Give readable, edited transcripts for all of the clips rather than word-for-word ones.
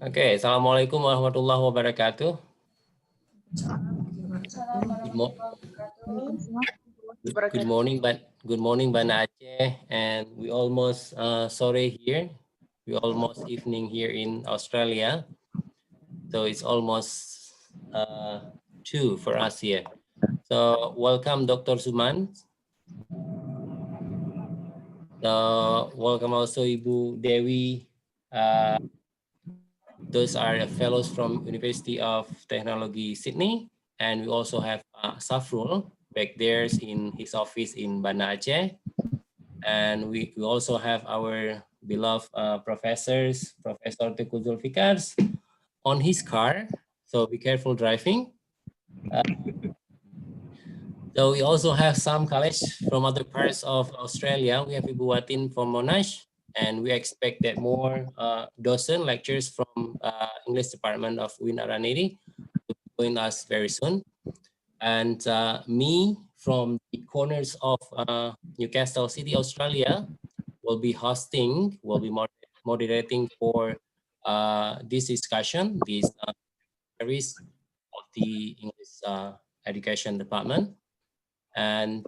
Okay, Assalamualaikum warahmatullahi wabarakatuh. Good morning, Bana Aceh, and we almost sore here. We almost evening here in Australia, so it's almost 2 for us here. So welcome, Dr. Suman. Welcome also Ibu Dewi. Those are the fellows from University of Technology Sydney, and we also have Safrul back there in his office in Banda Aceh. And we also have our beloved professors, Professor Teku Zulfikars on his car. So be careful driving. So we also have some colleagues from other parts of Australia. We have Ibu Watin from Monash, and we expect that more docent lectures from English department of Win Araniri to join us very soon. And me from the corners of Newcastle City, Australia, will be moderating for this discussion, this series of the English Education Department. And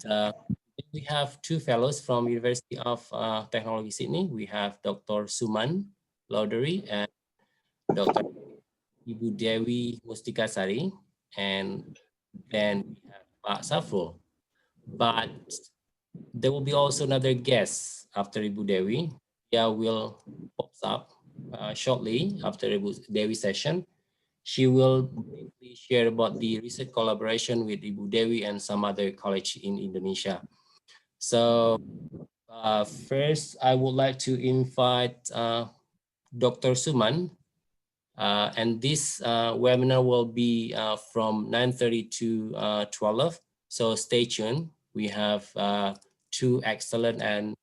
we have 2 fellows from University of Technology Sydney. We have Dr. Suman Lowdery and Dr. Ibu Dewi Mustikasari, and then we have Pak Safrul. But there will be also another guest after Ibu Dewi. Yeah, will pop up shortly after Ibu Dewi session. She will briefly share about the research collaboration with Ibu Dewi and some other college in Indonesia. So first, I would like to invite Dr. Suman, and this webinar will be from 9:30 to 12. So stay tuned. We have 2 excellent and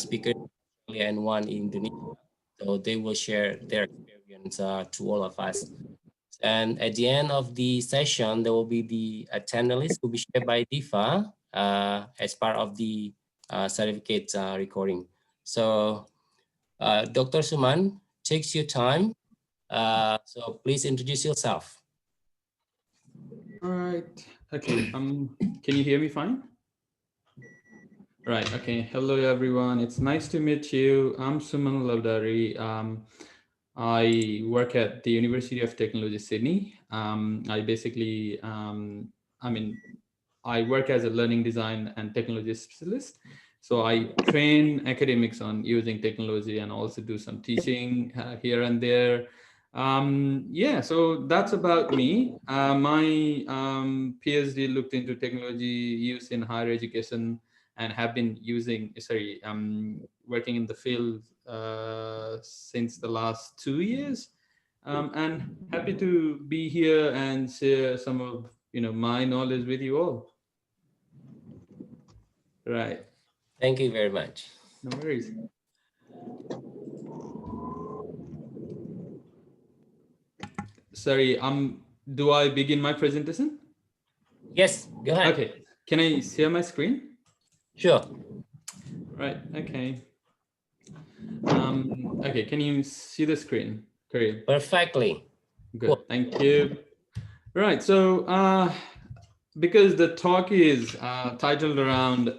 speakers and 1 in Indonesia. So they will share their experience to all of us. And at the end of the session, there will be the attendance list to be shared by Diva as part of the certificate recording. So Dr. Suman, takes your time. So please introduce yourself. All right. Okay. Can you hear me fine? Right. Okay. Hello, everyone. It's nice to meet you. I'm Suman Lavdari. I work at the University of Technology, Sydney. I basically, I work as a learning design and technology specialist. So I train academics on using technology and also do some teaching here and there. Yeah, so that's about me. My PhD looked into technology use in higher education and have been working in the field since the last 2 years. And happy to be here and share some of my knowledge with you all. Right. Thank you very much. No worries. Sorry, do I begin my presentation? Yes, go ahead. Okay. Can I share my screen? Sure. Right. Okay. Okay. Can you see the screen? Great. Perfectly. Good. Cool. Thank you. Right. So, because the talk is titled around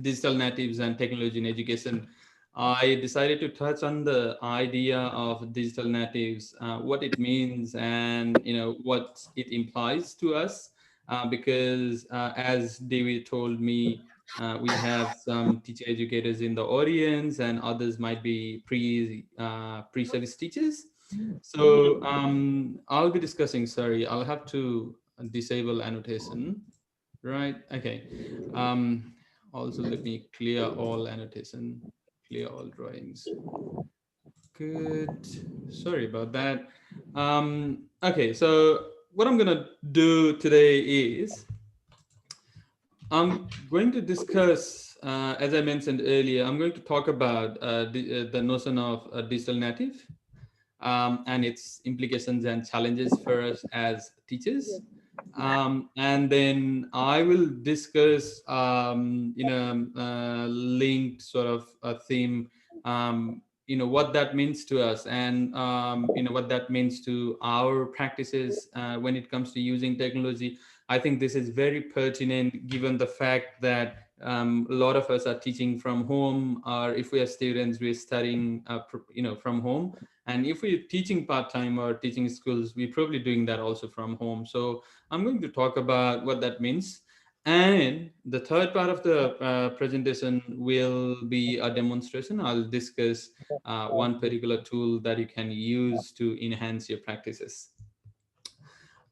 digital natives and technology in education, I decided to touch on the idea of digital natives, what it means, and what it implies to us. Because as David told me, we have some teacher educators in the audience, and others might be pre-service teachers. So I'll be discussing. Sorry, I'll have to disable annotation. Right. Okay. Also, let me clear all annotation. Clear all drawings. Good. Sorry about that. Okay, so what I'm gonna do today is I'm going to discuss, as I mentioned earlier, I'm going to talk about the notion of a digital native and its implications and challenges for us as teachers. And then I will discuss in a linked sort of a theme, what that means to us, and what that means to our practices when it comes to using technology. I think this is very pertinent given the fact that a lot of us are teaching from home, or if we are students, we're studying from home. And if we're teaching part-time or teaching schools, we're probably doing that also from home. So I'm going to talk about what that means. And the third part of the presentation will be a demonstration. I'll discuss one particular tool that you can use to enhance your practices.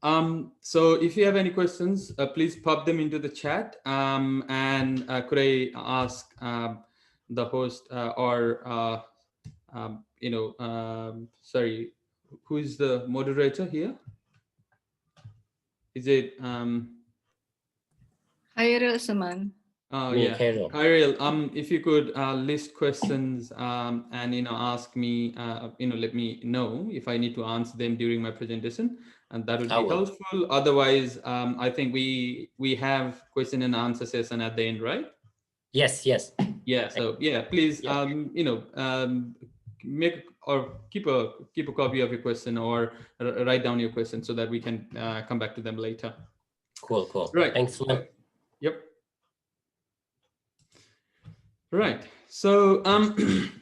So if you have any questions, please pop them into the chat. And could I ask the host sorry, who is the moderator here? Is it Khairil Saman. Me, Yeah, Carol. Ariel, if you could list questions and ask me, let me know if I need to answer them during my presentation, and that would I be will. helpful. Otherwise, I think we have question and answer session at the end, right? Yes, yes. Yeah. So yeah, please, Yeah. make or keep a copy of your question, or write down your question so that we can come back to them later. Cool, cool. Right. Thanks, Flynn. Yep. Right. So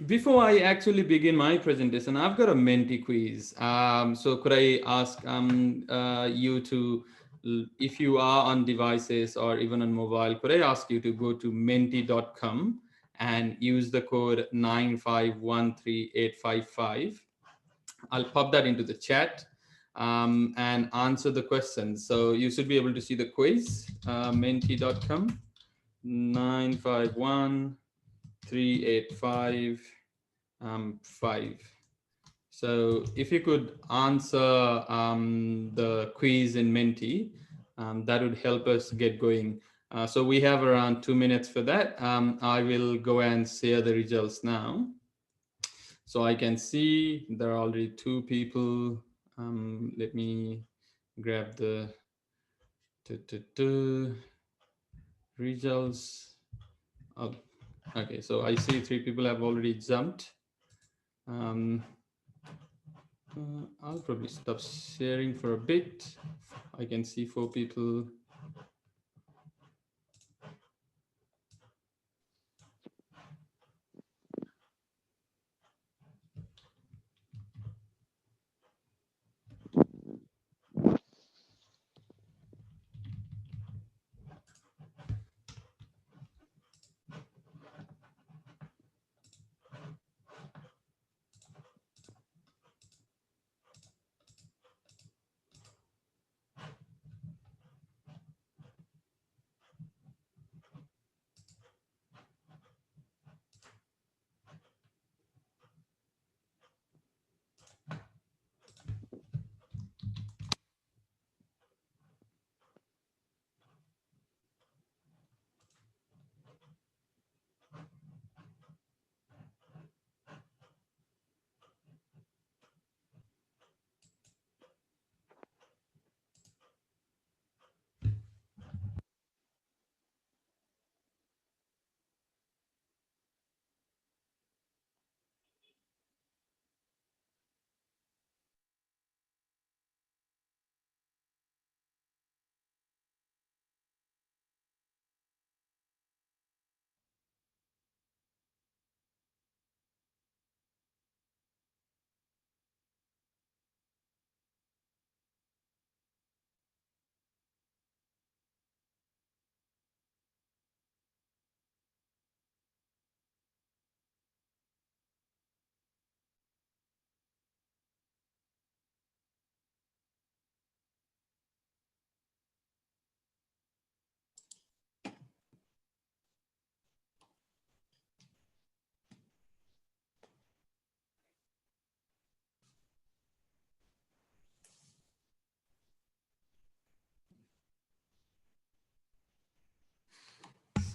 before I actually begin my presentation, I've got a Menti quiz. So could I ask you to, if you are on devices or even on mobile, could I ask you to go to menti.com and use the code 9513855. I'll pop that into the chat and answer the questions. So you should be able to see the quiz, menti.com, 9513855 5. So if you could answer the quiz in Menti, that would help us get going. So we have around 2 minutes for that. I will go and share the results now. So I can see there are already 2 people. Let me grab the results. Oh, okay, so I see 3 people have already jumped. I'll probably stop sharing for a bit. I can see 4 people.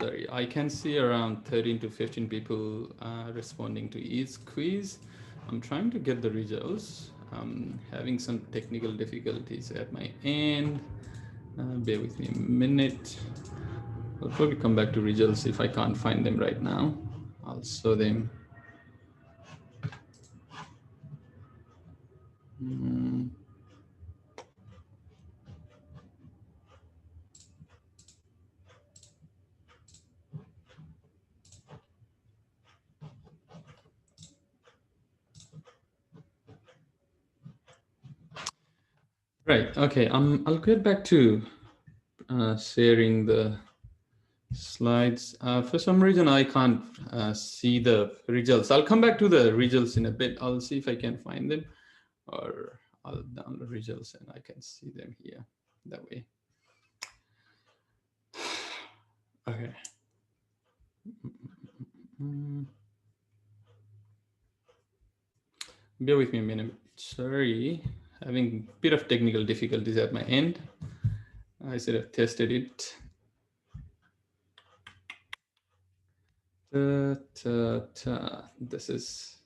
Sorry, I can see around 13 to 15 people responding to each quiz. I'm trying to get the results. I'm having some technical difficulties at my end. Bear with me a minute. I'll probably come back to results if I can't find them right now. I'll show them. Mm. Right. Okay. I'll get back to sharing the slides. For some reason, I can't see the results. I'll come back to the results in a bit. I'll see if I can find them, or I'll download results and I can see them here that way. Okay. Mm. Bear with me a minute. Sorry, having a bit of technical difficulties at my end. I should have tested it. This is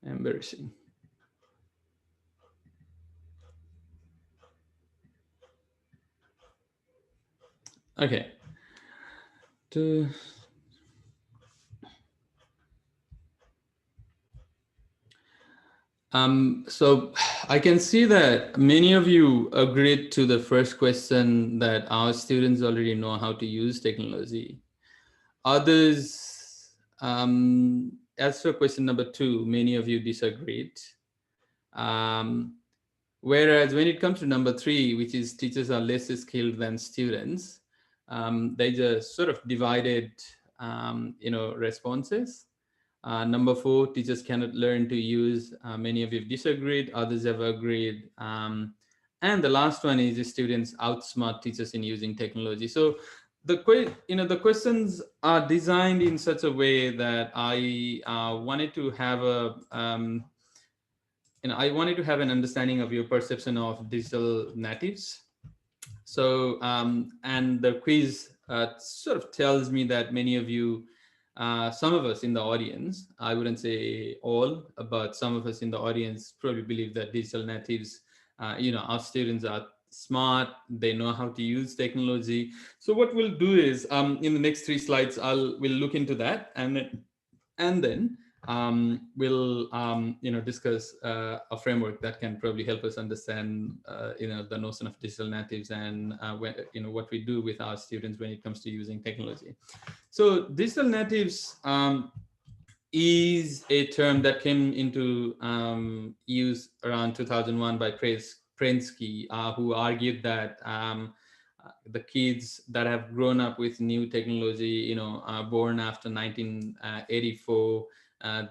embarrassing. Okay. So I can see that many of you agreed to the first question, that our students already know how to use technology. Others, as for question number 2, many of you disagreed. Whereas when it comes to number 3, which is teachers are less skilled than students, they just sort of divided, responses. Number 4, teachers cannot learn to use. Many of you have disagreed, others have agreed. And the last one is students outsmart teachers in using technology. So the questions are designed in such a way that I wanted to have I wanted to have an understanding of your perception of digital natives. So, and the quiz sort of tells me that many of you, some of us in the audience, I wouldn't say all, but some of us in the audience probably believe that digital natives, our students are smart, they know how to use technology. So what we'll do is, in the next 3 slides, we'll look into that, and then we'll discuss a framework that can probably help us understand the notion of digital natives, and what we do with our students when it comes to using technology. So digital natives is a term that came into use around 2001 by Prensky, who argued that the kids that have grown up with new technology, born after 1984,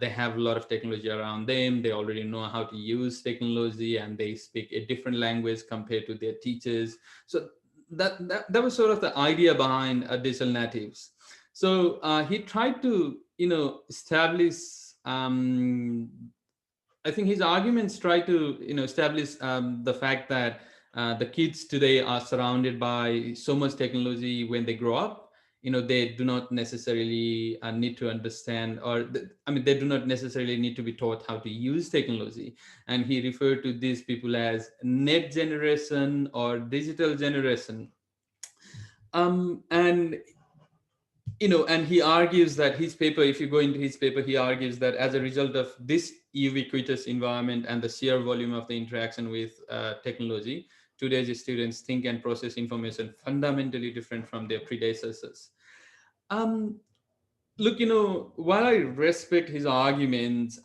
they have a lot of technology around them. They already know how to use technology, and they speak a different language compared to their teachers. So that was sort of the idea behind digital natives. So he tried to, establish. I think his arguments try to, establish the fact that the kids today are surrounded by so much technology when they grow up. They do not necessarily need to understand, they do not necessarily need to be taught how to use technology. And he referred to these people as net generation or digital generation. And and he argues that his paper, if you go into his paper, he argues that as a result of this ubiquitous environment and the sheer volume of the interaction with technology, today's students think and process information fundamentally different from their predecessors. Um, Look, while I respect his arguments,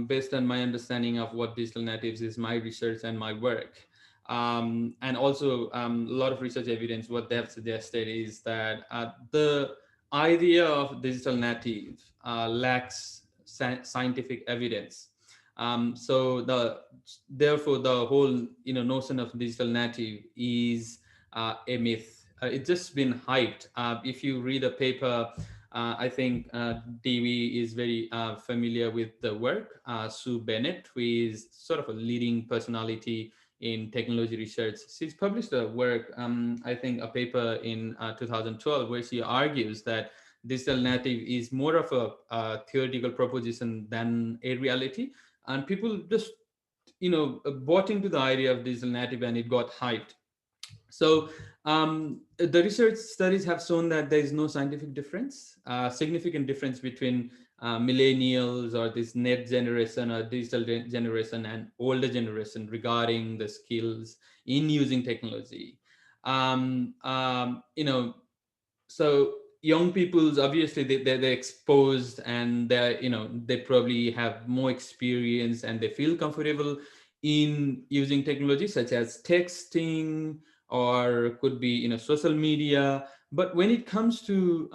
based on my understanding of what digital natives is, my research and my work, and also a lot of research evidence, what they have suggested is that the idea of digital native lacks scientific evidence. So therefore the whole notion of digital native is a myth. It's just been hyped. If you read a paper, I think DV is very familiar with the work. Sue Bennett, who is sort of a leading personality in technology research. She's published a work, I think a paper in 2012, where she argues that digital native is more of a theoretical proposition than a reality. And people just, bought into the idea of digital native, and it got hyped. So the research studies have shown that there is no scientific difference, significant difference between millennials or this net generation or digital generation and older generation regarding the skills in using technology. You know, so young people's obviously they're exposed, and they're, you know, they probably have more experience and they feel comfortable in using technology such as texting, or could be, you know, social media. But when it comes to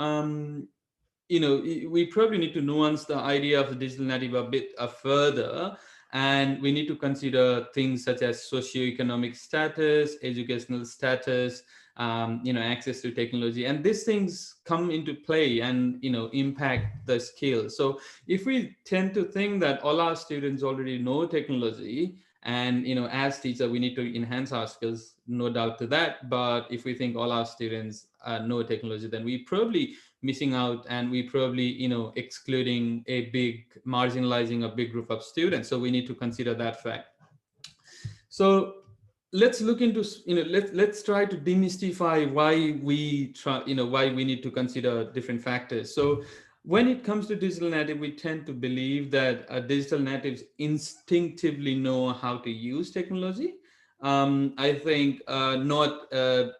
you know, we probably need to nuance the idea of the digital native a bit further, and we need to consider things such as socioeconomic status, educational status, you know, access to technology, and these things come into play and, you know, impact the skills. So if we tend to think that all our students already know technology, and, you know, as teacher we need to enhance our skills, no doubt to that, but if we think all our students know technology, then we probably missing out, and we probably, you know, excluding a big, marginalizing a big group of students. So we need to consider that fact. So let's look into, you know, let's try to demystify why we try, you know, why we need to consider different factors. So when it comes to digital native, we tend to believe that digital natives instinctively know how to use technology. I think not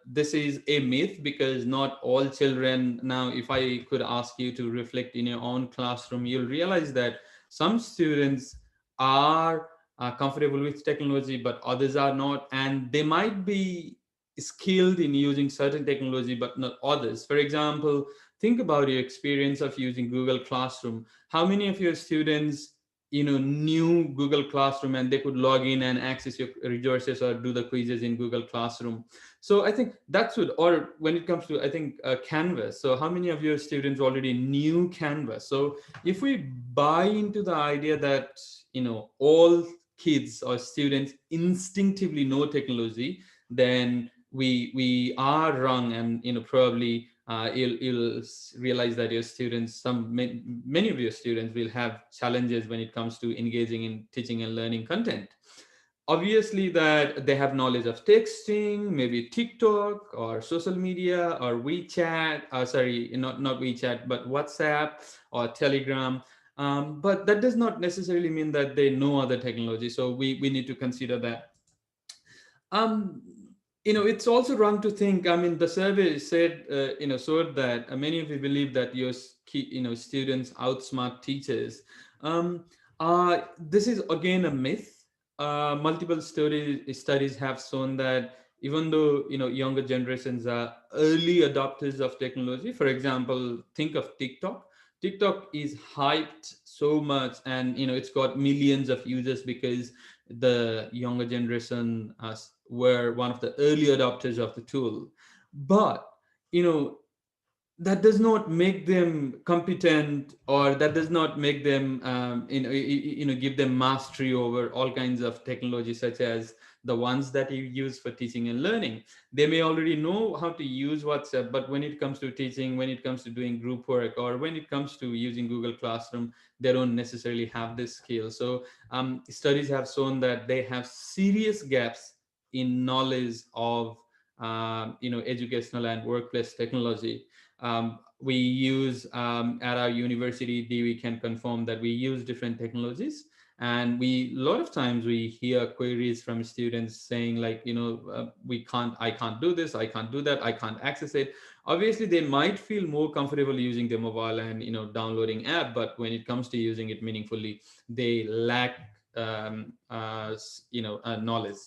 this is a myth, because not all children. Now, if I could ask you to reflect in your own classroom, you'll realize that some students are comfortable with technology, but others are not, and they might be skilled in using certain technology, but not others. For example, think about your experience of using Google Classroom. How many of your students, you know, knew Google Classroom and they could log in and access your resources or do the quizzes in Google Classroom? So I think that's what, or when it comes to, I think, Canvas. So how many of your students already knew Canvas? So if we buy into the idea that, you know, all kids or students instinctively know technology, then we are wrong, and, you know, probably you'll realize that your students, many of your students will have challenges when it comes to engaging in teaching and learning content. Obviously that they have knowledge of texting, maybe TikTok or social media or WeChat, sorry, not WeChat, but WhatsApp or Telegram. But that does not necessarily mean that they know other technology, so we need to consider that. um you know, it's also wrong to think, I mean, the survey said, you know, showed that many of you believe that your you know, students outsmart teachers. This is again a myth. Multiple studies have shown that even though, you know, younger generations are early adopters of technology, for example, think of TikTok. TikTok is hyped so much, and, you know, it's got millions of users because the younger generation were one of the early adopters of the tool. But, you know, that does not make them competent, or that does not make them you know, give them mastery over all kinds of technology, such as the ones that you use for teaching and learning. They may already know how to use WhatsApp, but when it comes to teaching, when it comes to doing group work, or when it comes to using Google Classroom, they don't necessarily have this skill. So studies have shown that they have serious gaps in knowledge of you know, educational and workplace technology. We use at our university, we can confirm that we use different technologies, and we, a lot of times we hear queries from students saying, like, you know, I can't do this, I can't do that, I can't access it. Obviously they might feel more comfortable using the mobile and, you know, downloading app, but when it comes to using it meaningfully, they lack you know, knowledge.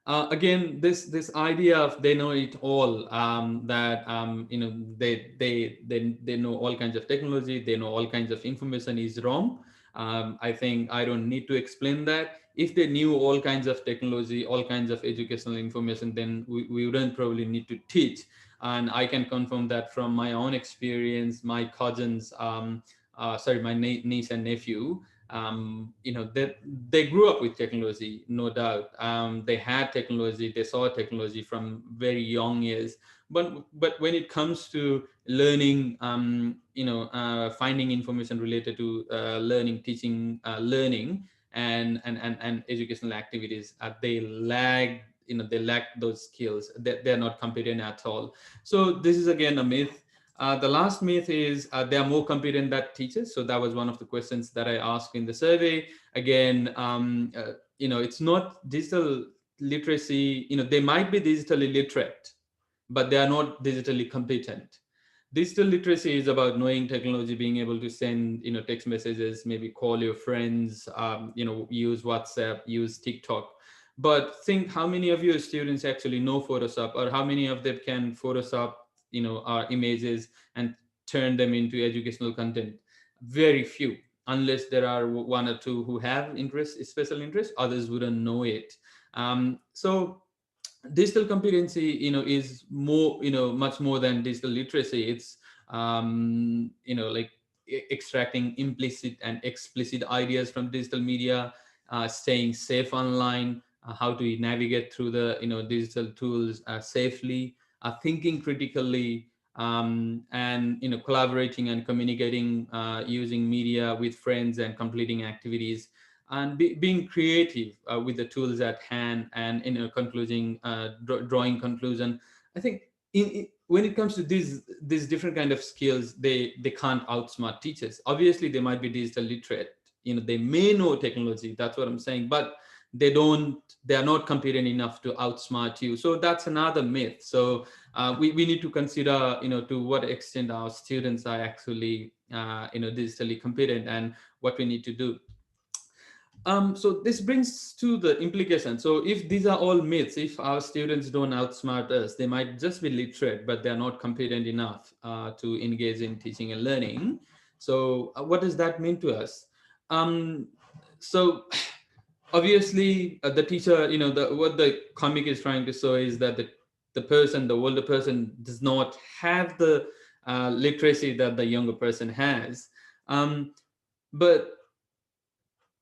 Again, this idea of they know it all, that you know, they know all kinds of technology, they know all kinds of information, is wrong. I think I don't need to explain that. If they knew all kinds of technology, all kinds of educational information, then we wouldn't probably need to teach. And I can confirm that from my own experience. My cousins, sorry, my niece and nephew, you know, they grew up with technology, no doubt. They had technology, they saw technology from very young years. But when it comes to learning, you know, finding information related to learning, teaching, learning, and educational activities, they lagged they lack those skills. They're not competent at all. So this is again a myth. The last myth is they are more competent than teachers. So that was one of the questions that I asked in the survey. Again, it's not digital literacy. They might be digitally literate, but they are not digitally competent. Digital literacy is about knowing technology, being able to send text messages, maybe call your friends, use WhatsApp, use TikTok. But think how many of your students actually know Photoshop, or how many of them can Photoshop our images and turn them into educational content? Very few, unless there are one or two who have interest, special interest. Others wouldn't know it. So digital competency is more, much more than digital literacy. It's like extracting implicit and explicit ideas from digital media, staying safe online, how to navigate through the digital tools safely, thinking critically, and collaborating and communicating using media with friends and completing activities, and being creative with the tools at hand, and concluding drawing conclusion. I think when it comes to these different kind of skills, they can't outsmart teachers. Obviously they might be digital literate, they may know technology, that's what I'm saying, but they are not competent enough to outsmart you. So that's another myth. So we need to consider to what extent our students are actually digitally competent, and what we need to do. So this brings to the implication. So if these are all myths, if our students don't outsmart us, they might just be literate, but they're not competent enough to engage in teaching and learning. So what does that mean to us? So obviously the teacher, what the comic is trying to show is that the older person does not have the literacy that the younger person has. But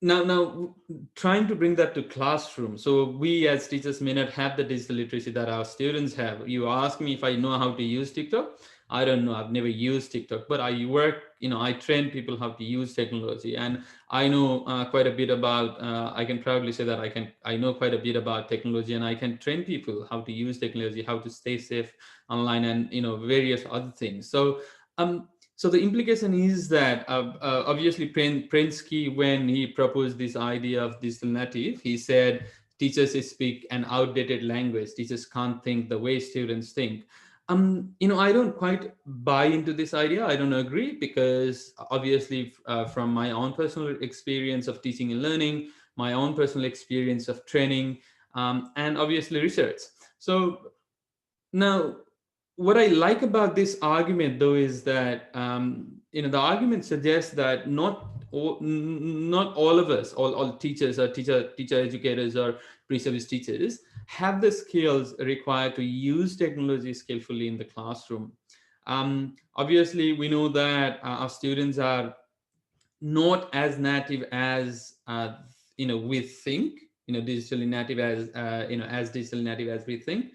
now trying to bring that to classroom. So we as teachers may not have the digital literacy that our students have. You ask me if I know how to use TikTok. I don't know, I've never used TikTok, but I work, I train people how to use technology, and I know quite a bit about, I can proudly say that I know quite a bit about technology, and I can train people how to use technology, how to stay safe online, and various other things. So the implication is that obviously Prensky, when he proposed this idea of digital native, he said teachers speak an outdated language. Teachers can't think the way students think. I don't quite buy into this idea. I don't agree, because obviously from my own personal experience of teaching and learning, my own personal experience of training, and obviously research. So now, what I like about this argument, though, is that the argument suggests that not all of us, all teachers or teacher educators or pre-service teachers have the skills required to use technology skillfully in the classroom. Obviously, we know that our students are not as native as we think, digitally native as digitally native as we think.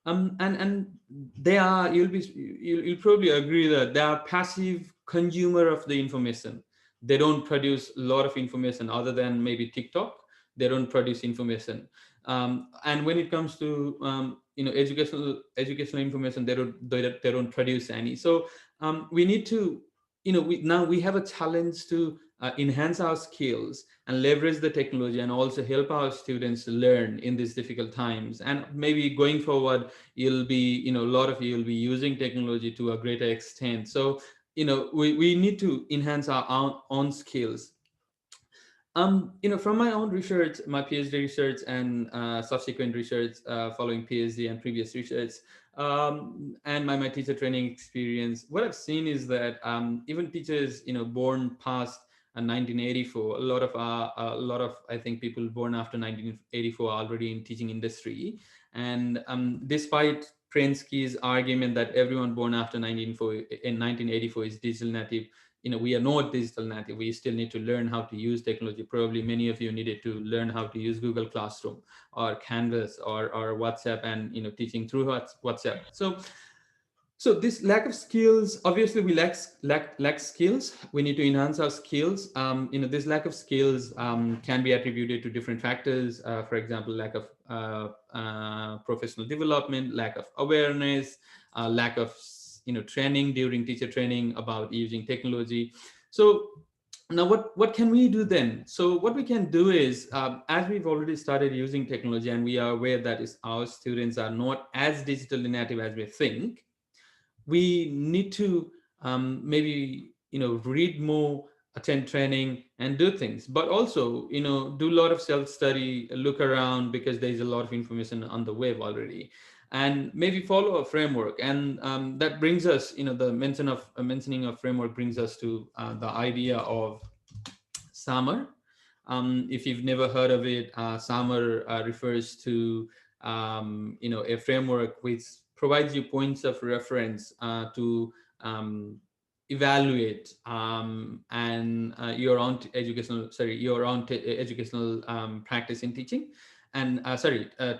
And they are, you'll probably agree that they are passive consumer of the information. They don't produce a lot of information other than maybe TikTok. They don't produce information. And when it comes to educational information, they don't produce any. So we need to, now we have a challenge to enhance our skills and leverage the technology, and also help our students learn in these difficult times. And maybe going forward, you'll be, a lot of you will be using technology to a greater extent. So, we need to enhance our own skills. From my own research, my PhD research, and subsequent research following PhD and previous research, and my teacher training experience, what I've seen is that even teachers, born past 1984, a lot of I think people born after 1984 are already in teaching industry, and despite Prensky's argument that everyone born after 1984 is digital native, we are not digital native. We still need to learn how to use technology. Probably many of you needed to learn how to use Google Classroom or Canvas or WhatsApp, and teaching through WhatsApp. So this lack of skills, obviously we lack skills. We need to enhance our skills. This lack of skills can be attributed to different factors. For example, lack of professional development, lack of awareness, lack of training during teacher training about using technology. So now what can we do then? So what we can do is, as we've already started using technology and we are aware that is our students are not as digitally native as we think, we need to maybe read more, attend training, and do things, but also do a lot of self-study, look around, because there's a lot of information on the web already, and maybe follow a framework. And that brings us, the mentioning of framework brings us to the idea of SAMR. If you've never heard of it, SAMR refers to a framework which provides you points of reference to evaluate and your own educational practice in teaching, and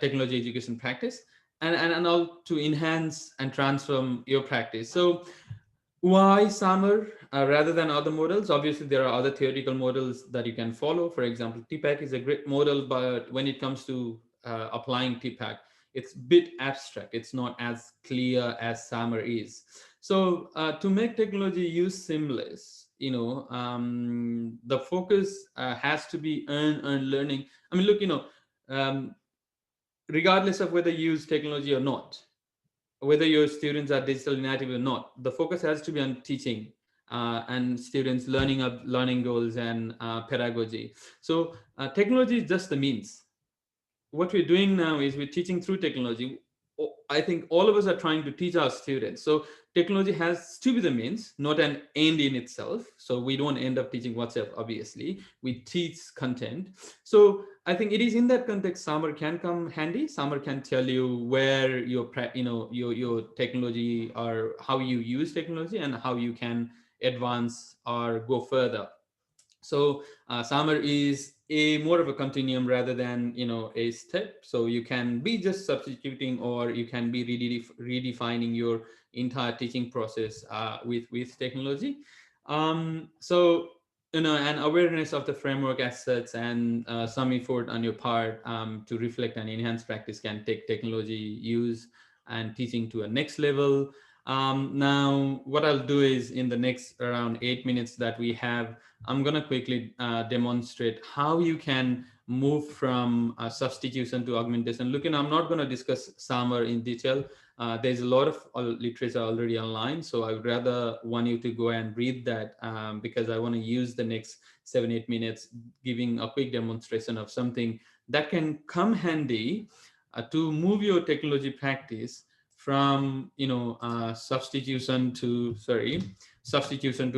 technology education practice, and all to enhance and transform your practice. So why SAMR rather than other models? Obviously, there are other theoretical models that you can follow. For example, TPAC is a great model, but when it comes to applying TPAC, it's a bit abstract. It's not as clear as SAMR is. So to make technology use seamless, the focus has to be earn learning. I mean, look, um, regardless of whether you use technology or not, whether your students are digital native or not, the focus has to be on teaching and students learning goals and pedagogy. So technology is just the means. What we're doing now is we're teaching through technology. I think all of us are trying to teach our students. So technology has to be the means, not an end in itself. So we don't end up teaching WhatsApp, obviously. We teach content. So I think it is in that context, SAMR can come handy. SAMR can tell you where your technology, or how you use technology, and how you can advance or go further. So SAMR is a more of a continuum rather than a step. So you can be just substituting, or you can be redefining your entire teaching process with technology. So an awareness of the framework as such, and some effort on your part to reflect and enhance practice can take technology use and teaching to a next level. Now, what I'll do is, in the next around 8 minutes that we have, I'm going to quickly demonstrate how you can move from substitution to augmentation. Look, I'm not going to discuss SAMR in detail. There's a lot of literature already online, so I would rather want you to go and read that, because I want to use the next 7-8 minutes giving a quick demonstration of something that can come handy to move your technology practice from substitution to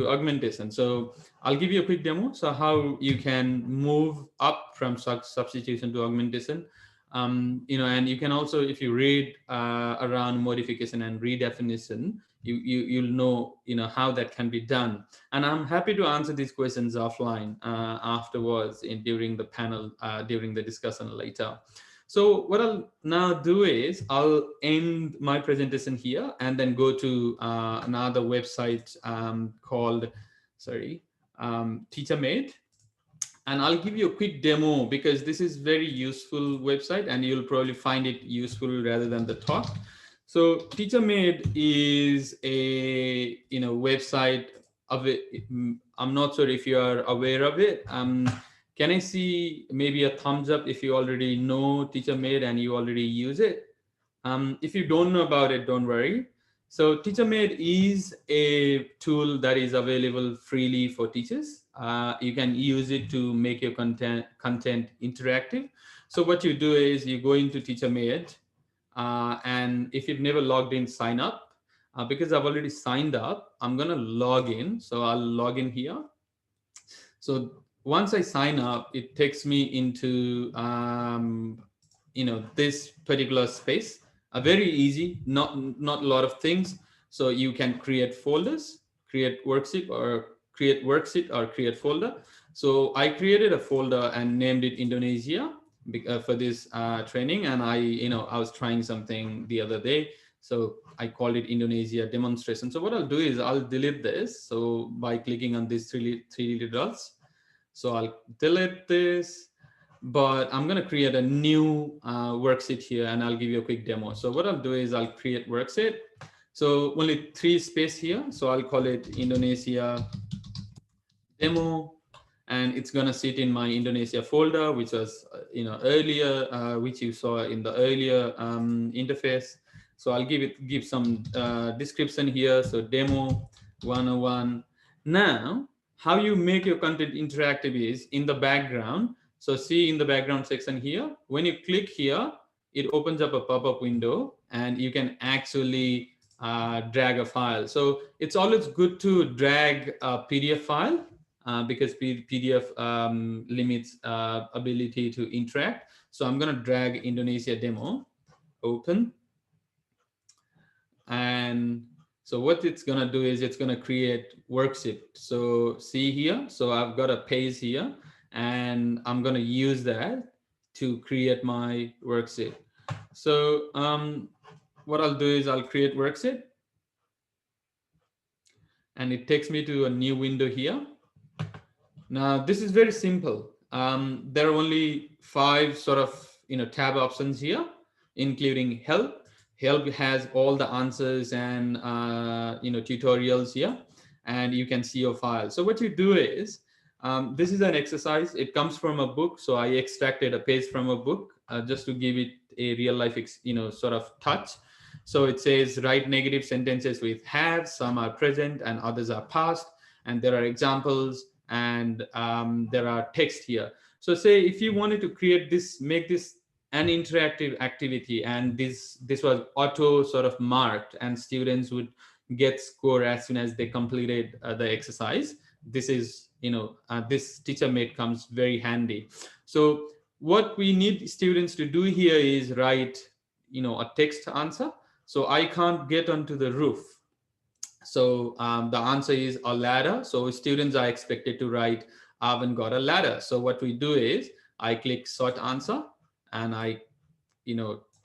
augmentation. So I'll give you a quick demo. So how you can move up from substitution to augmentation. And you can also, if you read around modification and redefinition, you'll know how that can be done. And I'm happy to answer these questions offline afterwards during the panel, during the discussion later. So what I'll now do is I'll end my presentation here and then go to another website called, TeacherMade. And I'll give you a quick demo, because this is very useful website and you'll probably find it useful rather than the talk. So TeacherMade is a website of it. I'm not sure if you are aware of it. Can I see maybe a thumbs up if you already know TeacherMade and you already use it? If you don't know about it, don't worry. So TeacherMade is a tool that is available freely for teachers. You can use it to make your content interactive. So what you do is you go into TeacherMade, and if you've never logged in, sign up. Because I've already signed up, I'm gonna log in. So I'll log in here. So once I sign up, it takes me into this particular space. Very easy, not a lot of things. So you can create folders, create worksheet, or create folder. So I created a folder and named it Indonesia for this training. And I was trying something the other day, so I called it Indonesia demonstration. So what I'll do is I'll delete this. So by clicking on these three dots, so I'll delete this. but I'm going to create a new worksheet here, and I'll give you a quick demo. So what I'll do is I'll create worksheet. So only 3 space here. So I'll call it Indonesia demo, and it's going to sit in my Indonesia folder, which was earlier, which you saw in the earlier interface. So I'll give some description here. So demo 101. Now, how you make your content interactive is in the background. So see in the background section here, when you click here, it opens up a pop-up window, and you can actually drag a file. So it's always good to drag a PDF file because PDF limits ability to interact. So I'm going to drag Indonesia demo, open. And so what it's going to do is it's going to create worksheet. So see here, so I've got a page here, and I'm going to use that to create my worksheet. So what I'll do is I'll create worksheet, and it takes me to a new window here. Now this is very simple. There are only 5 sort of tab options here, including help. Help has all the answers and tutorials here, and you can see your file. So what you do is this is an exercise. It comes from a book, so I extracted a page from a book just to give it a real life sort of touch. So it says write negative sentences with have. Some are present and others are past, and there are examples, and there are text here. So say if you wanted to create this, make this an interactive activity, and this was auto sort of marked, and students would get score as soon as they completed the exercise. This is this teacher made comes very handy. So what we need students to do here is write a text answer. So I can't get onto the roof. So the answer is a ladder. So students are expected to write, I haven't got a ladder. So what we do is I click short answer, and I,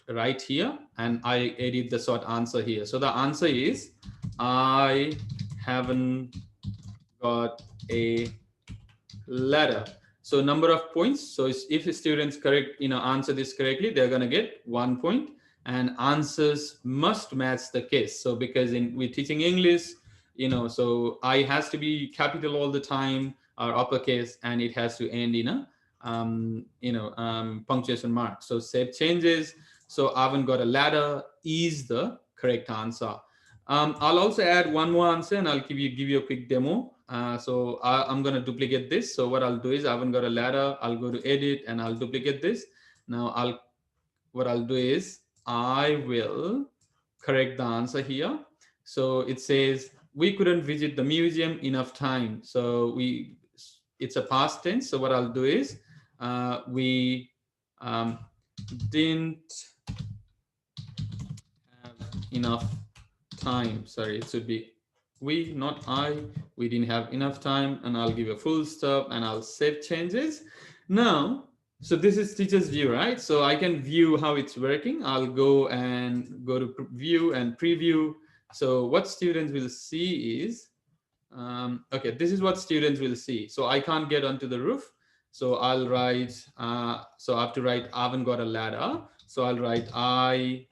write here, and I edit the short answer here. So the answer is, I haven't got a ladder. So number of points. So if students answer this correctly, they're going to get 1 point. And answers must match the case. So because we're teaching English, so I has to be capital all the time, or uppercase, and it has to end in a punctuation mark. So save changes. So I haven't got a ladder is the correct answer. I'll also add one more answer, and I'll give you a quick demo. So I'm going to duplicate this. So what I'll do is I haven't got a ladder. I'll go to edit, and I'll duplicate this. Now what I'll do is I will correct the answer here. So it says we couldn't visit the museum enough time. So it's a past tense. So what I'll do is we didn't have enough time. Sorry, it should be we, not I. We didn't have enough time, and I'll give a full stop, and I'll save changes. Now, so this is teacher's view, right? So I can view how it's working. I'll go to view and preview. So what students will see is, okay, this is what students will see. So I can't get onto the roof. So I'll write, so I have to write, I haven't got a ladder. So I'll write, I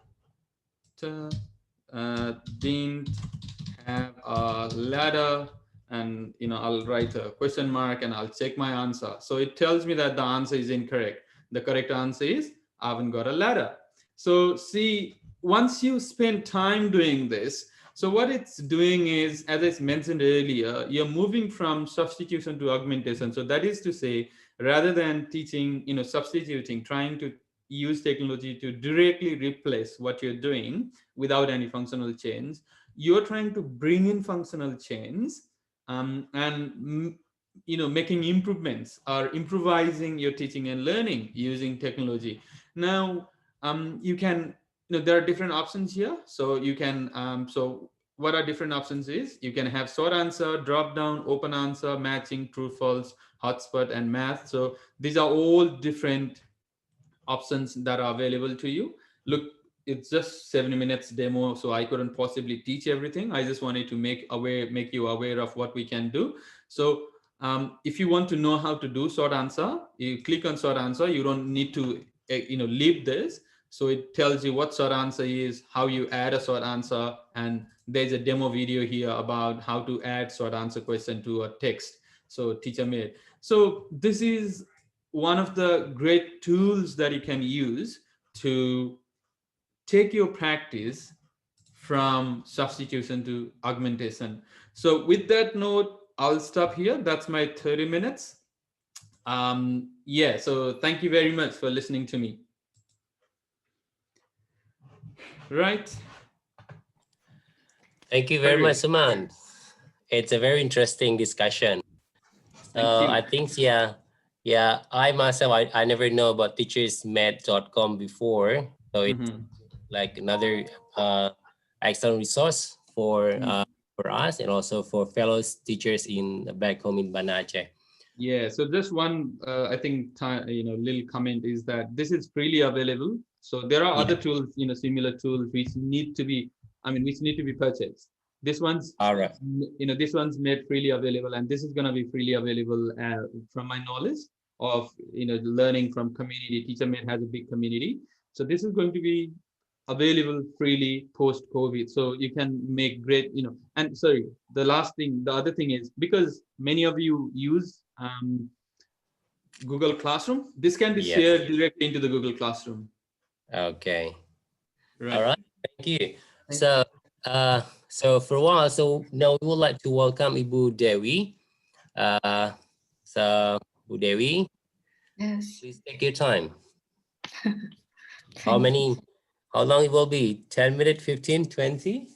didn't have a ladder, and I'll write a question mark, and I'll check my answer. So it tells me that the answer is incorrect. The correct answer is I haven't got a ladder. So see, once you spend time doing this, so what it's doing is, as I mentioned earlier, you're moving from substitution to augmentation. So that is to say, rather than teaching, substituting, trying to use technology to directly replace what you're doing without any functional change, you're trying to bring in functional change, and making improvements or improvising your teaching and learning using technology. Now you can, there are different options here. So you can so what are different options is, you can have short answer, drop down, open answer, matching, true false, hotspot, and math. So these are all different options that are available to you. Look, it's just 7 minutes demo, so I couldn't possibly teach everything. I just wanted to make you aware of what we can do. So If you want to know how to do short answer, you click on short answer. You don't need to leave this. So it tells you what short answer is, how you add a short answer, and there's a demo video here about how to add short answer question to a text. So teacher made. So this is one of the great tools that you can use to take your practice from substitution to augmentation. So with that note, I'll stop here. That's my 30 minutes. Yeah, so thank you very much for listening to me. Right. Thank you very much, Suman. It's a very interesting discussion. Thank you. I think, I myself, I never know about teachersmed.com before. So it's like another excellent resource for us and also for fellow teachers in back home in Banda Aceh. Yeah, so just one, I think, little comment is that this is freely available. So there are other tools, similar tools which need to be, which need to be purchased. This one's, All right. this one's made freely available, and this is going to be freely available from my knowledge of, learning from community. TeacherMate has a big community. So this is going to be available freely post COVID. So you can make great, and sorry, the other thing is, because many of you use Google Classroom, this can be shared directly into the Google Classroom. Okay. Right. All right. Thank you. So for a while, so now we would like to welcome Ibu Dewi. So Ibu Dewi, Yes. please take your time. How long it will be? 10 minutes, 15, 20?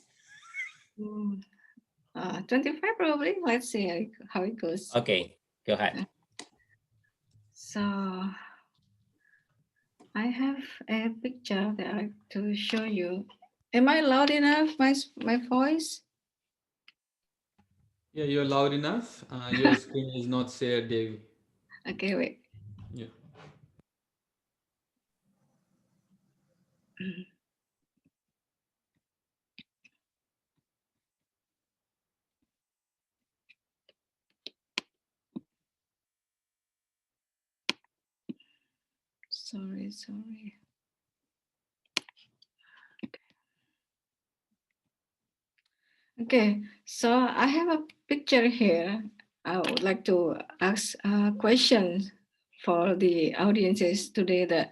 25 probably. Let's see how it goes. Okay, go ahead. So I have a picture that I like to show you. Am I loud enough, my voice? Yeah, you're loud enough. Your screen is not shared, Devi. Okay, wait. Yeah. Sorry. Okay, so I have a picture here. I would like to ask a question for the audiences today, that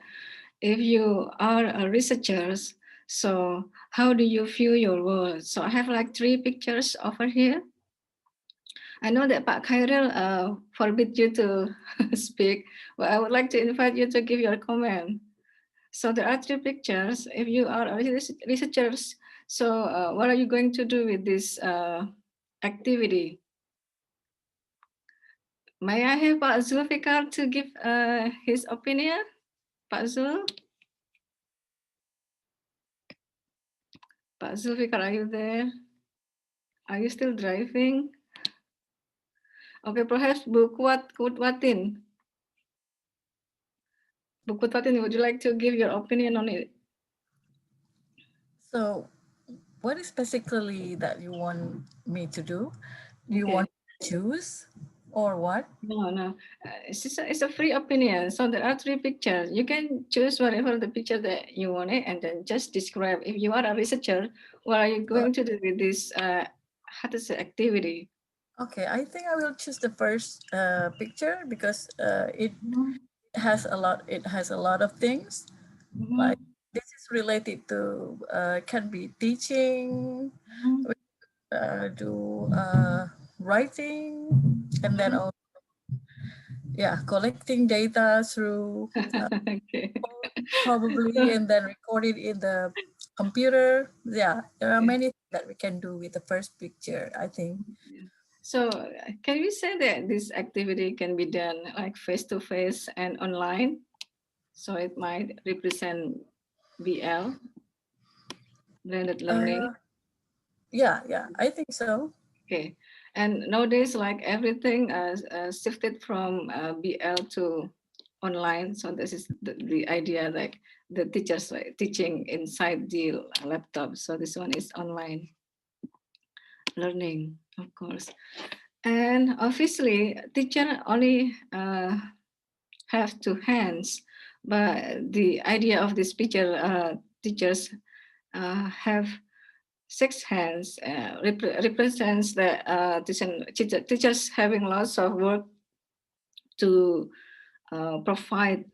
if you are a researchers, so how do you view your world? So I have like 3 pictures over here. I know that Pak Khairil forbid you to speak, but I would like to invite you to give your comment. So there are 3 pictures. If you are a researchers, so what are you going to do with this activity? May I have Pak Zulfikar to give his opinion? Pak Zul? Pak Zulfikar, are you there? Are you still driving? Okay, perhaps Bu Kutwatin. Bu Kutwatin, would you like to give your opinion on it? So, what is basically that you want me to do? Do you want to choose or what? No. It's a free opinion. So there are 3 pictures. You can choose whatever the picture that you want it, and then just describe. If you are a researcher, what are you going to do with this how to say activity? Okay, I think I will choose the first picture because it has a lot. It has a lot of things. Like this is related to can be teaching, do writing, and then also collecting data through probably, and then record it in the computer. Yeah, there are many things that we can do with the first picture, I think. So can we say that this activity can be done like face-to-face and online? So it might represent BL, blended learning. Yeah, I think so. Okay, and nowadays, like everything shifted from BL to online. So this is the idea, like the teachers like teaching inside the laptop. So this one is online learning, of course. And obviously, teacher only have two hands, but the idea of this picture, teachers have six hands, represents that teachers having lots of work to provide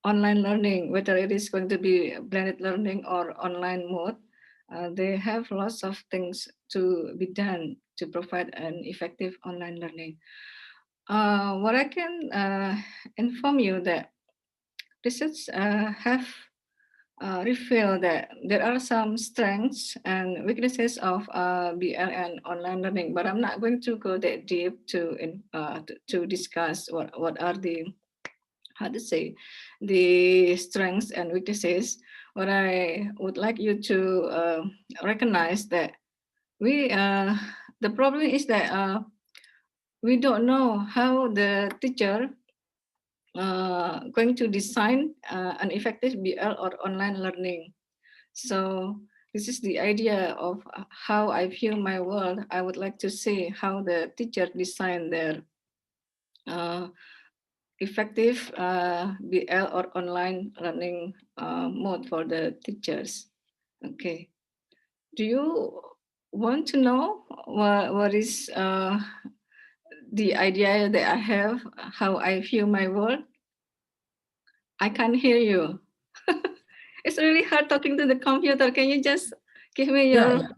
online learning, whether it is going to be blended learning or online mode. They have lots of things to be done to provide an effective online learning. What I can inform you that research have revealed that there are some strengths and weaknesses of BL and online learning, but I'm not going to go that deep to discuss what are the, how to say, the strengths and weaknesses. What I would like you to recognize that we the problem is that we don't know how the teacher going to design an effective BL or online learning. So this is the idea of how I view my world. I would like to see how the teacher design their effective BL or online learning mode for the teachers. Okay. Do you want to know what is the idea that I have, how I view my world? I can't hear you. It's really hard talking to the computer. Can you just give me your...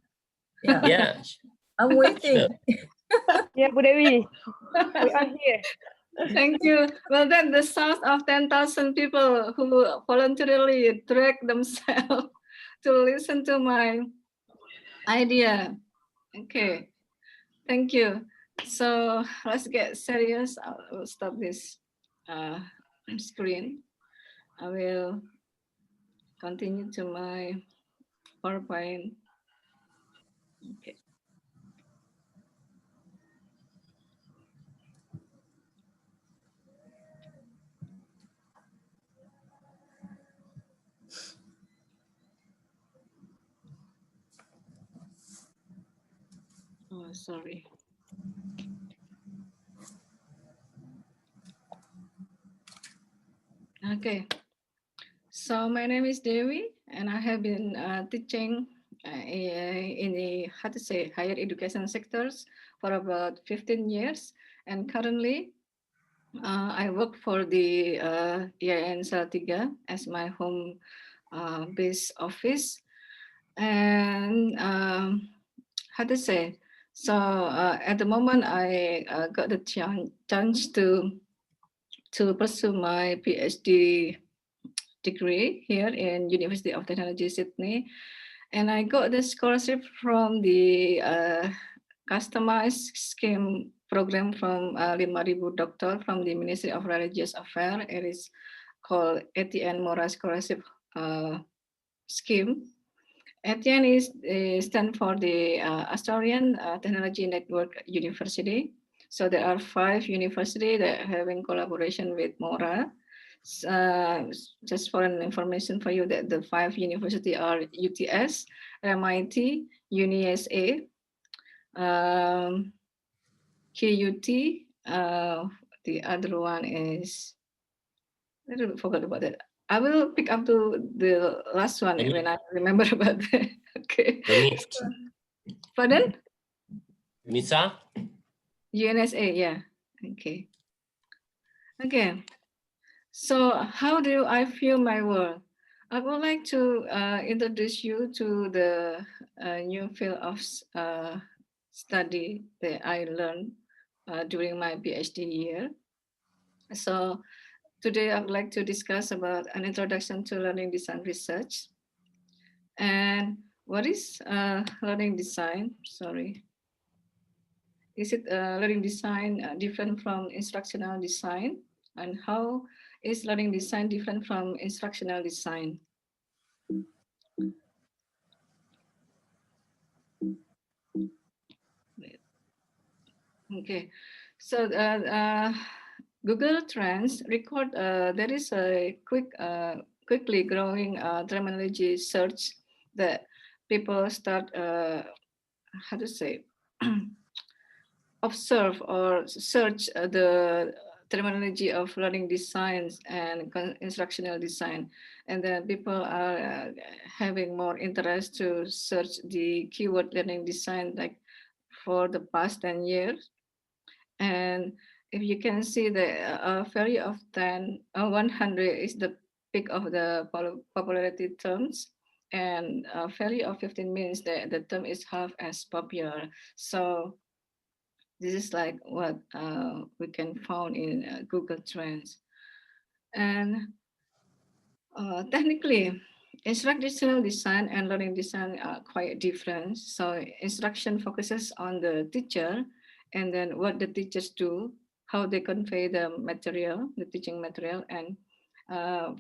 Yeah. Yeah, I'm waiting. sure. Yeah, Bu Dewi, we are here. Thank you. Well, then the sound of 10,000 people who voluntarily drag themselves to listen to my idea. Okay, thank you. So let's get serious. I will stop this screen. I will continue to my PowerPoint. Okay. Oh, sorry. Okay. So my name is Dewi, and I have been teaching in the, how to say, higher education sectors for about 15 years. And currently, I work for the IAIN Salatiga as my home base office. And how to say, so at the moment, I got the chance to pursue my PhD degree here in University of Technology Sydney, and I got the scholarship from the customized scheme program from 5.000 dokter from the Ministry of Religious Affairs. It is called Etienne Mora Scholarship Scheme. Etienne is stand for the Australian Technology Network University. So there are 5 universities that have in collaboration with Mora. Just for an information for you, that the 5 universities are UTS, MIT, UniSA, KUT. The other one is, I forgot about that. I will pick up to the last one when I remember about that. Okay. The MIFT. Pardon? Misa? UNSA, yeah. Okay. Okay. So how do I feel my world? I would like to introduce you to the new field of study that I learned during my PhD year. So today I would like to discuss about an introduction to learning design research. And what is learning design? Sorry. Is it learning design different from instructional design? And how is learning design different from instructional design? Okay, so Google Trends record there is a quickly growing terminology search that people start how to say observe or search the terminology of learning designs and instructional design. And then people are having more interest to search the keyword learning design like for the past 10 years. And if you can see the value of 100 is the peak of the popularity terms, and value of 15 means that the term is half as popular. So this is like what we can find in Google Trends. And technically, instructional design and learning design are quite different. So instruction focuses on the teacher and then what the teachers do, how they convey the material, the teaching material, and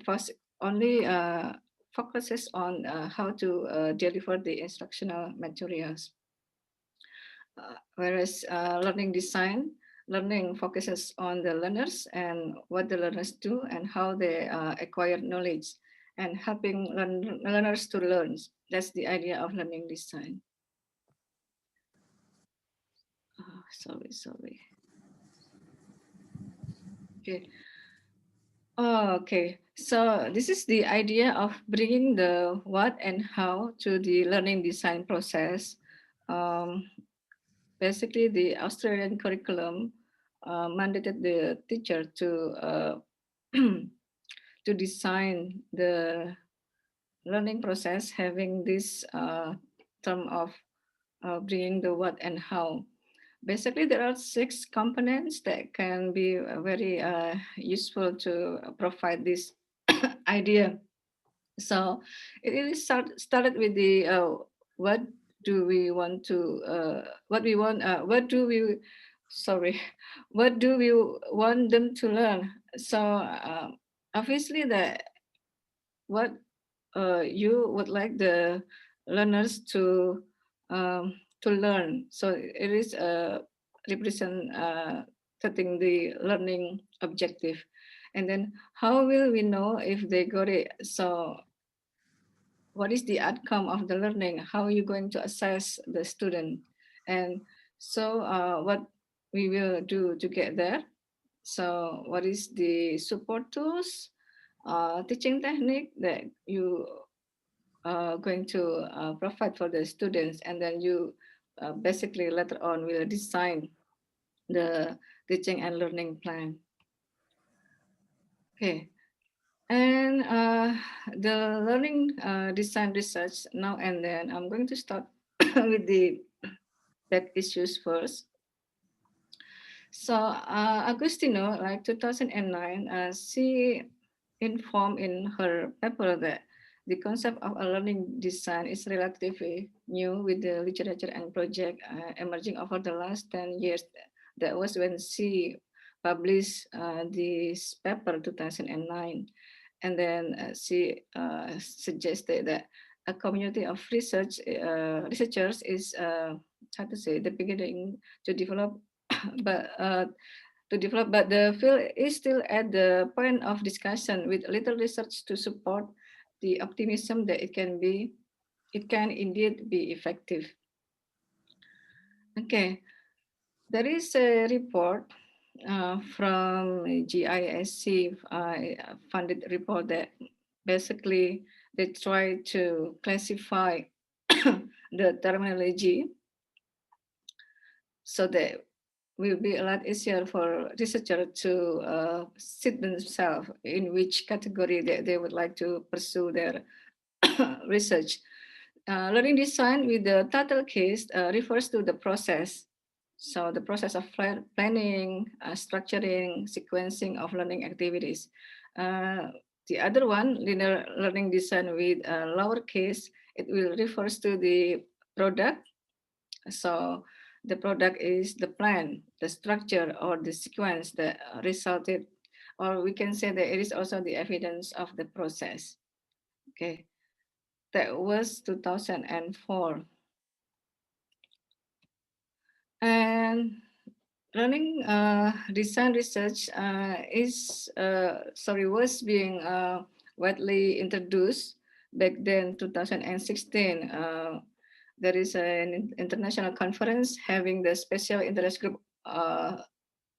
first only focuses on how to deliver the instructional materials. Whereas learning design, learning focuses on the learners and what the learners do and how they acquire knowledge and helping learners to learn. That's the idea of learning design. Oh, sorry. Okay. Oh, okay. So this is the idea of bringing the what and how to the learning design process. Um, Basically, the Australian curriculum mandated the teacher to design the learning process having this term of bringing the what and how. Basically, there are 6 components that can be very useful to provide this idea. So it is started with the what do we want to what we want what do we sorry what do we want them to learn. So obviously the what you would like the learners to learn. So it is representing the learning objective. And then how will we know if they got it? So what is the outcome of the learning? How are you going to assess the student? And so what we will do to get there? So what is the support tools, teaching technique that you are going to provide for the students? And then you basically later on will design the teaching and learning plan. Okay. And the learning design research now and then, I'm going to start with the back issues first. So Agustino, like 2009, she informed in her paper that the concept of a learning design is relatively new with the literature and project emerging over the last 10 years. That was when she published this paper 2009. And then she suggested that a community of researchers is how to say the beginning to develop but but the field is still at the point of discussion with little research to support the optimism that it can indeed be effective. Okay, there is a report from GISC funded report that basically they try to classify the terminology so that will be a lot easier for researchers to sit themselves in which category they would like to pursue their research. Learning design with the title case refers to the process. So the process of planning, structuring, sequencing of learning activities. The other one, linear learning design with lowercase, it will refers to the product. So the product is the plan, the structure, or the sequence that resulted, or we can say that it is also the evidence of the process. Okay, that was 2004. And learning design research was being widely introduced back then 2016. There is an international conference having the special interest group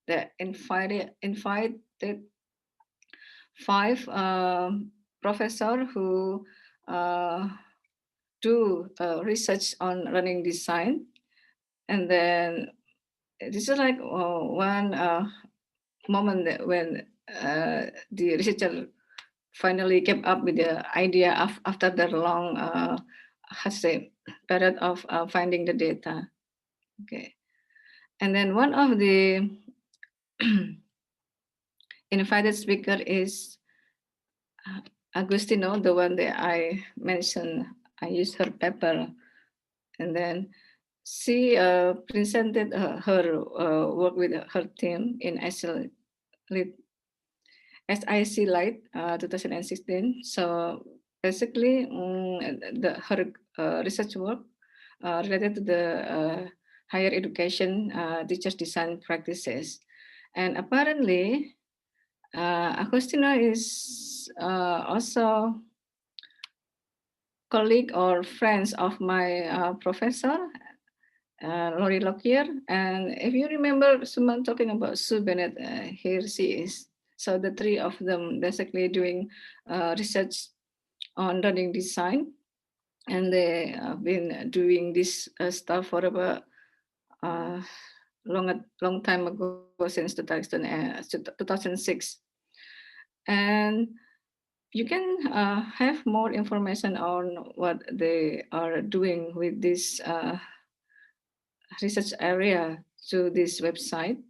they invited 5 professor who do research on learning design, and then this is like one moment that when the researcher finally came up with the idea after the long period of finding the data. Okay, and then one of the invited speaker is Agustino, the one that I mentioned. I used her paper, and then she presented her work with her team in SIC Light 2016. So basically, her research work related to the higher education teachers design practices, and apparently, Agostino is also colleague or friends of my professor, Lori Lockyer. And if you remember someone talking about Sue Bennett, here she is. So the three of them basically doing research on learning design. And they have been doing this stuff for about long time ago, since 2006. And you can have more information on what they are doing with this research area to this website.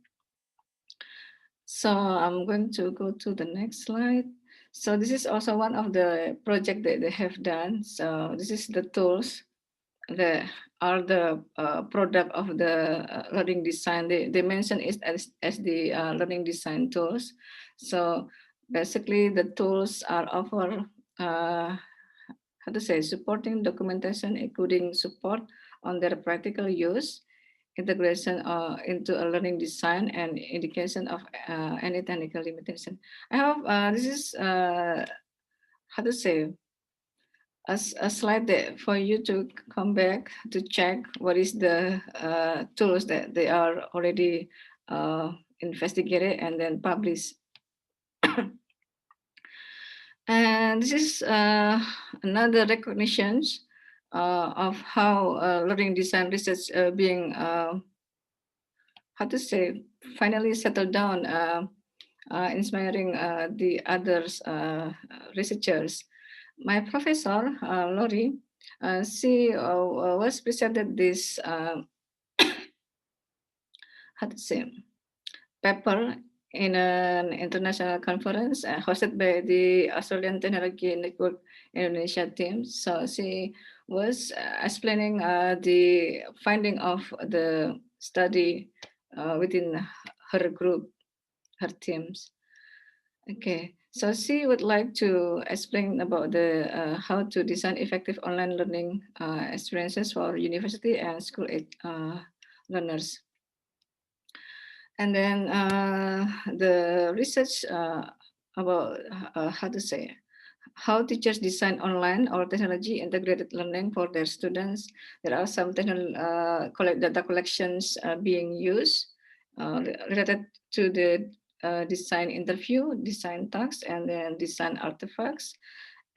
So I'm going to go to the next slide. So this is also one of the project that they have done. So this is the tools that are the product of the learning design. They mention it as the learning design tools. So basically the tools are offer supporting documentation, including support on their practical use, integration into a learning design, and indication of any technical limitation. I hope this is a slide that for you to come back to check what is the tools that they are already investigated and then published. And this is another recognition of how learning design research being finally settled down, inspiring the others researchers. My professor, Lori, she was presented this paper in an international conference hosted by the Australian Technology Network Indonesia team. So she was explaining the finding of the study within her group, her teams. Okay, so she would like to explain about the how to design effective online learning experiences for university and school age learners. And then the research about how teachers design online or technology integrated learning for their students. There are some data collections being used related to the design interview, design tasks, and then design artifacts.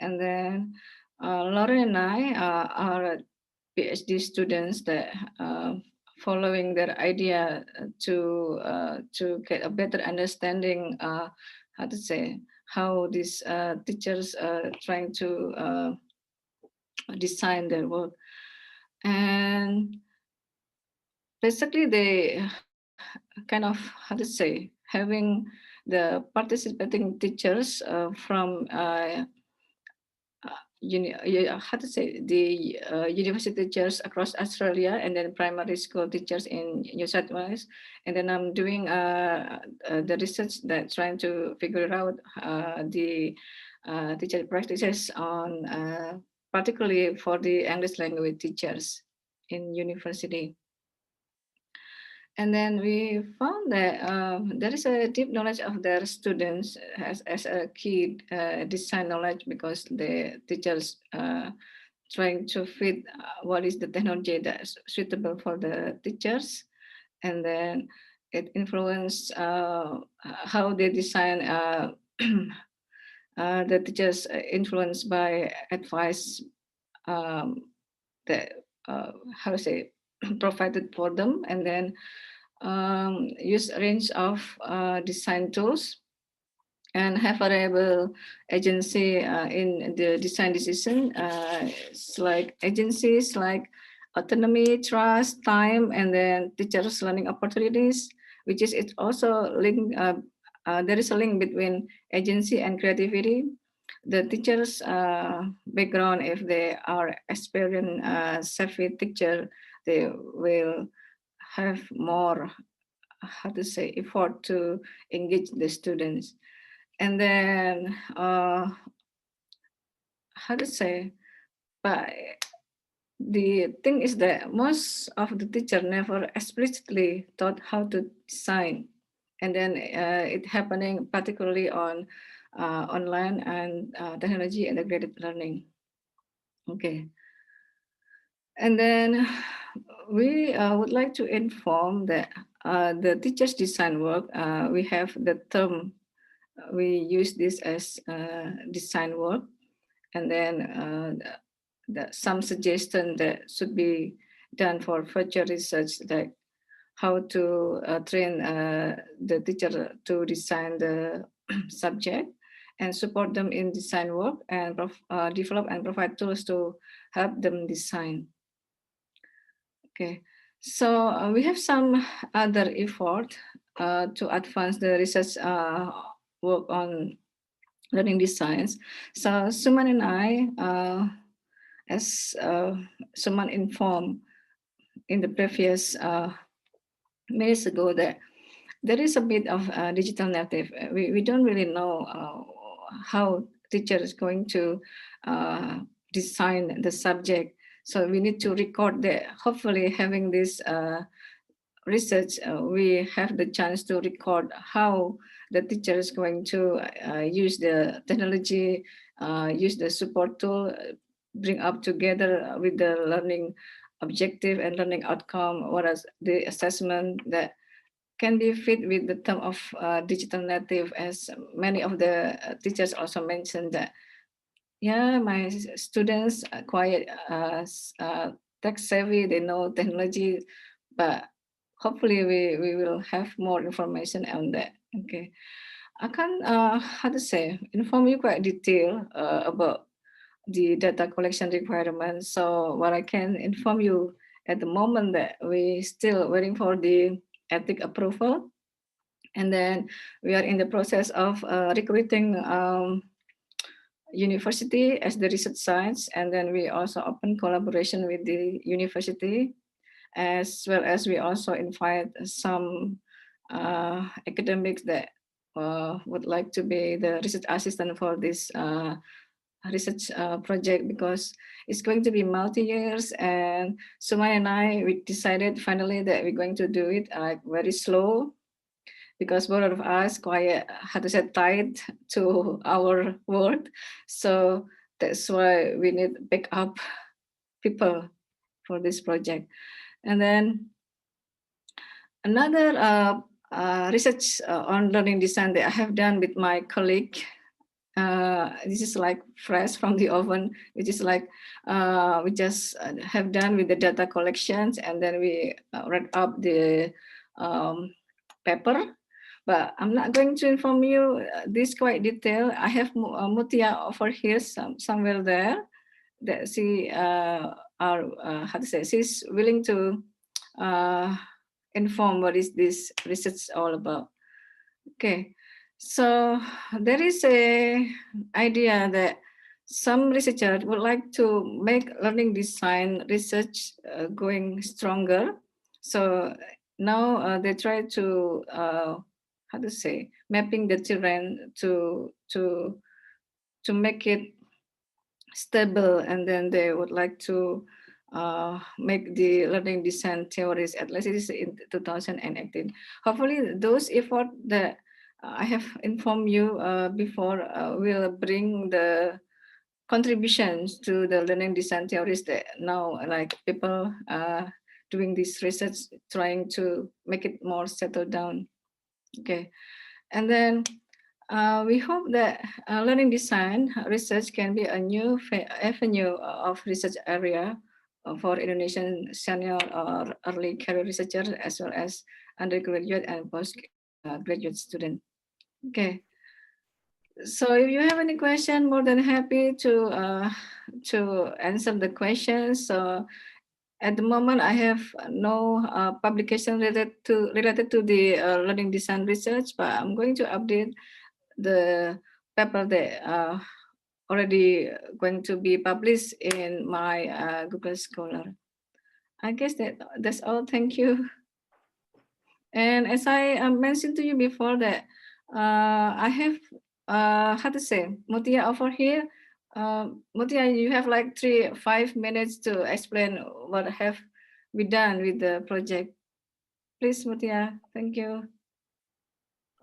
And then Lauren and I are PhD students that following their idea to get a better understanding how these teachers are trying to design their work. And basically they kind of having the participating teachers from the university teachers across Australia, and then primary school teachers in New South Wales. And then I'm doing the research that trying to figure out the teacher practices on particularly for the English language teachers in university. And then we found that there is a deep knowledge of their students as a key design knowledge, because the teachers trying to fit what is the technology that's suitable for the teachers. And then it influenced how they design. The teachers influenced by advice that how to say provided for them, and then use a range of design tools and have variable agency in the design decision. It's like agencies like autonomy, trust, time, and then teachers' learning opportunities, which is it also link. There is a link between agency and creativity. The teachers' background, if they are experienced, savvy teacher, they will have more, how to say, effort to engage the students. And then how to say, but the thing is that most of the teacher never explicitly taught how to design, and then it happening particularly on online and technology integrated learning. Okay, and then we would like to inform that the teachers design work, we have the term, we use this as design work, and then some suggestion that should be done for future research, like how to train the teacher to design the subject and support them in design work, and develop and provide tools to help them design. Okay, so we have some other effort to advance the research work on learning designs. So Suman and I, as Suman informed in the previous minutes ago, that there is a bit of digital native. We don't really know how teacher is going to design the subject. So we need to record that. Hopefully having this research, we have the chance to record how the teacher is going to use the technology, use the support tool, bring up together with the learning objective and learning outcome, what is the assessment that can be fit with the term of digital native, as many of the teachers also mentioned that, yeah, my students are quite tech savvy, they know technology, but hopefully we will have more information on that. Okay, I can how to say, inform you quite detail about the data collection requirements. So what I can inform you at the moment, that we still waiting for the ethic approval, and then we are in the process of recruiting university as the research science, and then we also open collaboration with the university, as well as we also invite some academics that would like to be the research assistant for this research project, because it's going to be multi-years. And Sumaya and I, we decided finally that we're going to do it like very slow, because both of us quite, how to say, tied to our work. So that's why we need backup people for this project. And then another research on learning design that I have done with my colleague. This is like fresh from the oven, which is like we just have done with the data collections, and then we read up the paper. But I'm not going to inform you this quite detail. I have Mutia over here, somewhere there, that she are how to say, she's willing to inform what is this research all about. Okay, so there is a idea that some researchers would like to make learning design research going stronger. So now they try to how to say, mapping the terrain to make it stable, and then they would like to make the learning design theories, at least it is in 2018. Hopefully those efforts that I have informed you before will bring the contributions to the learning design theories that now like people doing this research, trying to make it more settled down. Okay, and then we hope that learning design research can be a new avenue of research area for Indonesian senior or early career researchers, as well as undergraduate and postgraduate students. Okay. So if you have any question, more than happy to answer the questions. So at the moment, I have no publication related to the learning design research, but I'm going to update the paper that already going to be published in my Google Scholar. I guess that's all. Thank you. And as I mentioned to you before that I have how to say, Mutia over here. Mutia, you have like 5 minutes to explain what have we done with the project. Please, Mutia. Thank you.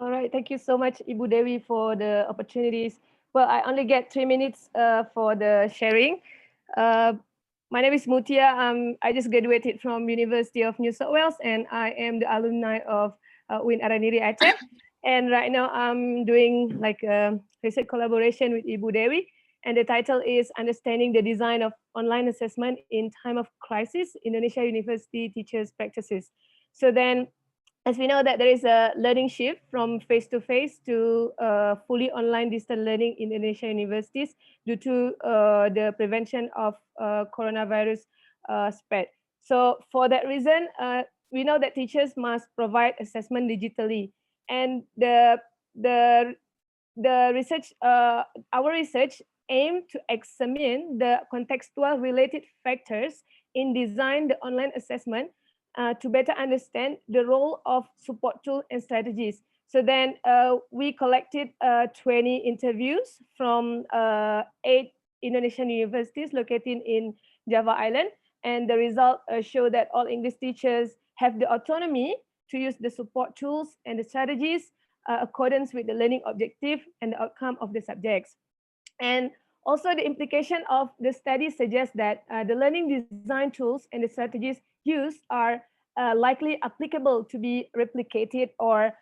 All right, thank you so much, Ibu Dewi, for the opportunities. Well, I only get 3 minutes for the sharing. My name is Mutia. I just graduated from University of New South Wales, and I am the alumni of UIN Araniri Aceh. And right now I'm doing like a research collaboration with Ibu Dewi, and the title is Understanding the Design of Online Assessment in Time of Crisis, Indonesia University Teachers' Practices. So then, as we know that there is a learning shift from face-to-face to fully online distant learning in Indonesia universities due to the prevention of coronavirus spread. So for that reason, we know that teachers must provide assessment digitally, and the research, our research aim to examine the contextual related factors in design the online assessment to better understand the role of support tools and strategies. So then we collected 20 interviews from 8 Indonesian universities located in Java Island. And the result show that all English teachers have the autonomy to use the support tools and the strategies accordance with the learning objective and the outcome of the subjects. And also the implication of the study suggests that the learning design tools and the strategies used are likely applicable to be replicated or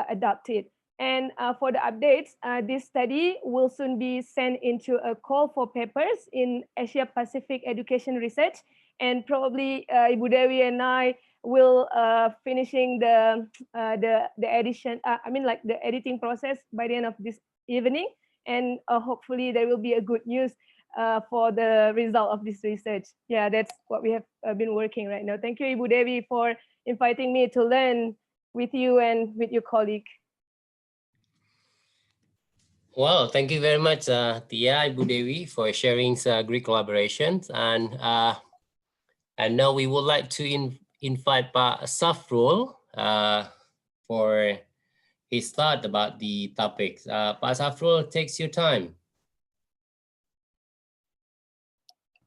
adopted. And for the updates, this study will soon be sent into a call for papers in Asia Pacific Education Research, and probably Ibu Dewi and I will finishing the edition. Like the editing process by the end of this evening, and hopefully there will be a good news for the result of this research. Yeah, that's what we have been working right now. Thank you, Ibu Dewi, for inviting me to learn with you and with your colleague. Well, thank you very much, Tia, Ibu Dewi, for sharing great collaborations. And now we would like to invite Pak Safrul for his thought about the topics. Pak Safrul, takes your time.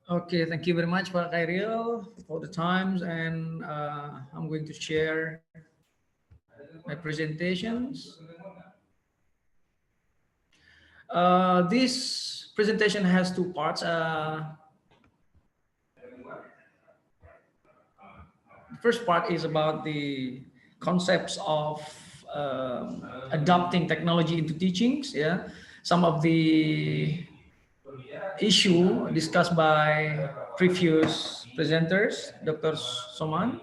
Okay, thank you very much, Pak Khairil, for the times, and I'm going to share my presentations. This presentation has 2 parts. The first part is about the concepts of adopting technology into teachings. Yeah, some of the issue discussed by previous presenters, Dr. Soman,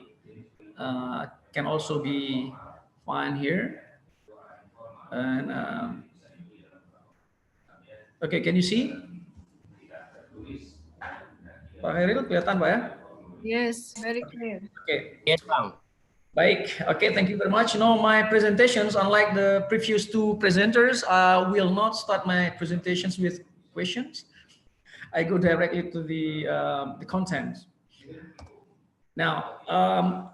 can also be found here. And okay, can you see? Pak Heril, kelihatan Pak ya? Yes, very clear. Okay. Yes, Bang. Baik, okay, thank you very much. My presentations, unlike the previous 2 presenters, I will not start my presentations with questions. I go directly to the content. Now,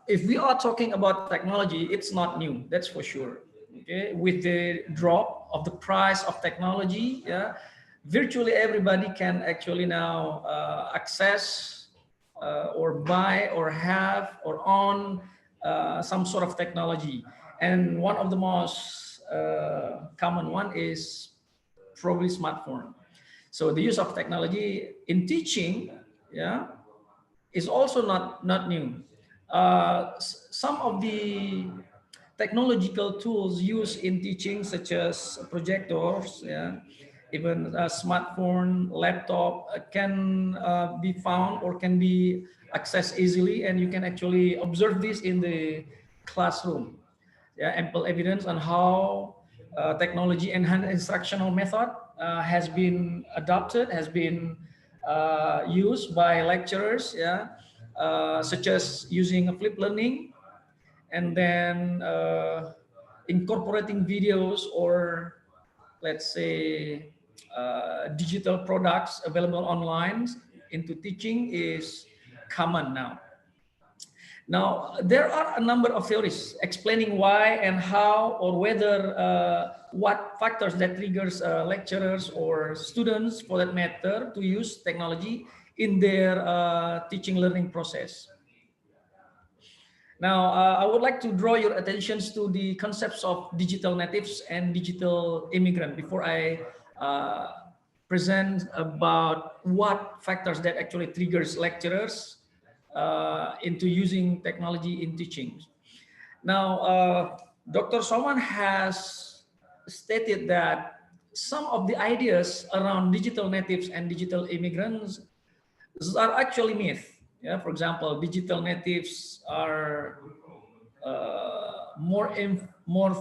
if we are talking about technology, it's not new, that's for sure. Okay, with the drop of the price of technology, yeah, virtually everybody can actually now access or buy or have or own some sort of technology. And one of the most common one is probably smartphone. So the use of technology in teaching, yeah, is also not new. some of the technological tools used in teaching, such as projectors, yeah, even a smartphone, laptop, can be found or can be accessed easily, and you can actually observe this in the classroom. Yeah, ample evidence on how technology enhanced instructional method has been adopted, has been used by lecturers, yeah, such as using a flip learning, and then incorporating videos or, let's say, digital products available online into teaching is common now. Now, there are a number of theories explaining why and how, or whether what factors that triggers lecturers or students, for that matter, to use technology in their teaching learning process. Now, I would like to draw your attentions to the concepts of digital natives and digital immigrant before I present about what factors that actually triggers lecturers into using technology in teaching. Now, Dr. Soman has stated that some of the ideas around digital natives and digital immigrants are actually myth. Yeah, for example, digital natives are more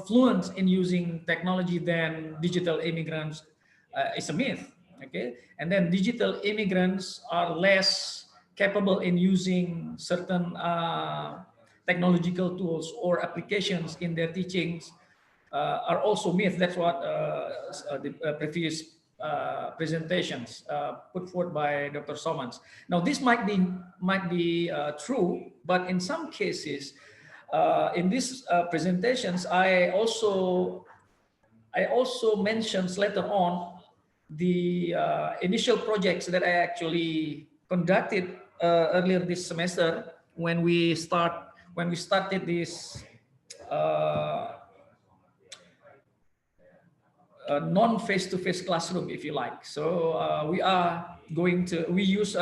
fluent in using technology than digital immigrants is a myth. Okay, and then digital immigrants are less capable in using certain technological tools or applications in their teachings are also myth. That's what the previous presentations put forth by Dr. Somans. Now, this might be true, but in some cases, in these presentations, I also mentioned later on the initial projects that I actually conducted earlier this semester when we started this non face-to-face classroom, if you like. So we use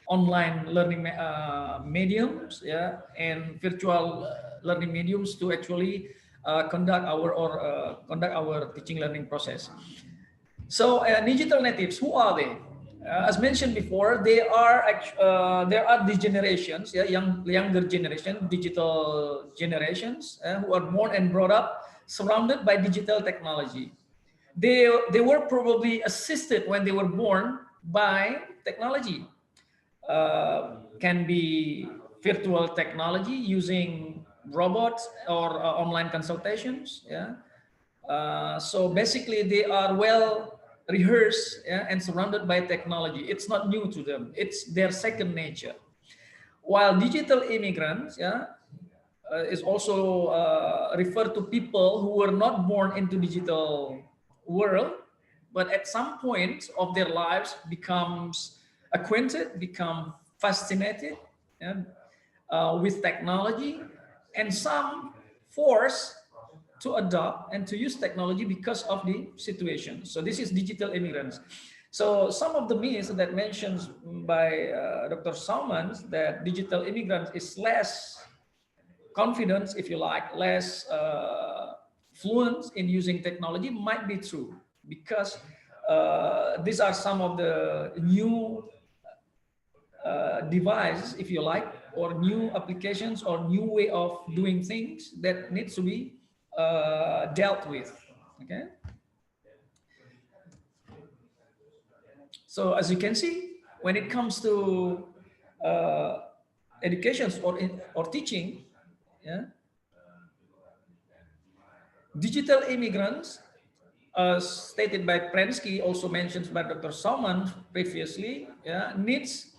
online learning mediums, yeah, and virtual learning mediums to actually conduct our teaching learning process. So digital natives, who are they? As mentioned before, there are the generations, yeah, younger generation, digital generations, who are born and brought up surrounded by digital technology. They were probably assisted when they were born by technology. Can be virtual technology using robots or online consultations. Yeah. So basically, they are well rehearsed, yeah, and surrounded by technology. It's not new to them. It's their second nature. While digital immigrants, yeah, is also referred to people who were not born into digital world, but at some point of their lives becomes acquainted, become fascinated, yeah, with technology, and some forced to adopt and to use technology because of the situation. So this is digital immigrants. So some of the myths that mentioned by Dr. Salmans, that digital immigrants is less confident, if you like, less fluent in using technology, might be true, because these are some of the new devices, if you like, or new applications or new way of doing things that needs to be dealt with. Okay. So as you can see, when it comes to education or teaching, yeah, digital immigrants, as stated by Prensky, also mentioned by Dr. Salman previously, yeah, needs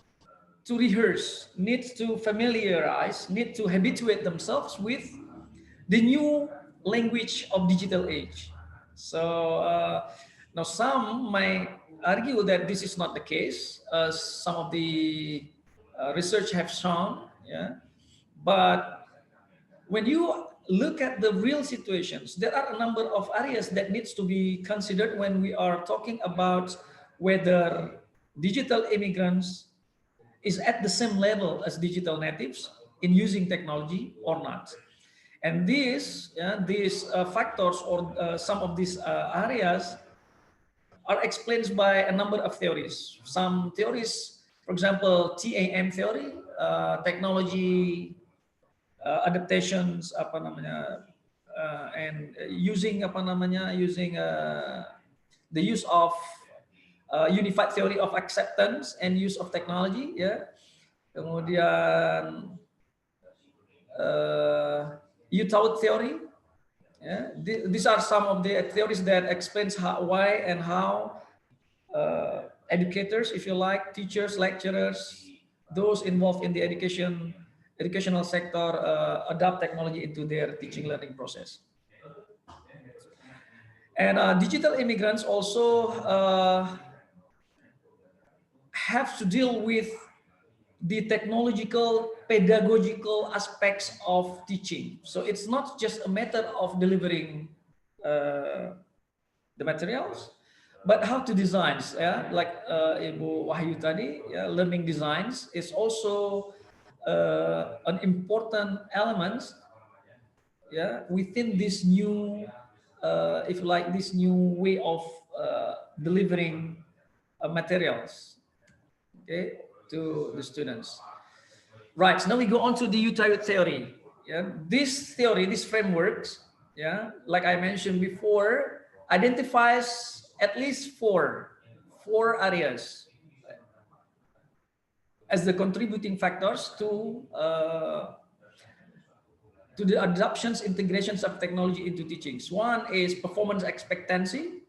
to rehearse, needs to familiarize, need to habituate themselves with the new language of digital age. So now some might argue that this is not the case, as some of the research have shown. Yeah, but when you look at the real situations, there are a number of areas that needs to be considered when we are talking about whether digital immigrants is at the same level as digital natives, in using technology or not. And these factors or some of these areas are explained by a number of theories. Some theories, for example, TAM theory, technology adaptations, apa namanya, and using apa namanya, using the use of unified theory of acceptance and use of technology, ya. Kemudian youth theory. Yeah, these are some of the theories that explains why and how educators, if you like, teachers, lecturers, those involved in the educational sector adopt technology into their teaching learning process. And digital immigrants also have to deal with the technological, pedagogical aspects of teaching. So it's not just a matter of delivering the materials, but how to design. Yeah, like Ibu Wahyu tadi, yeah, learning designs is also an important element. Yeah, within this new, if you like, this new way of delivering materials, okay, to the students. Right, so now we go on to the Utah theory. Yeah, this theory, this frameworks, yeah, like I mentioned before, identifies at least four areas as the contributing factors to the adoptions, integrations of technology into teachings. One is performance expectancy,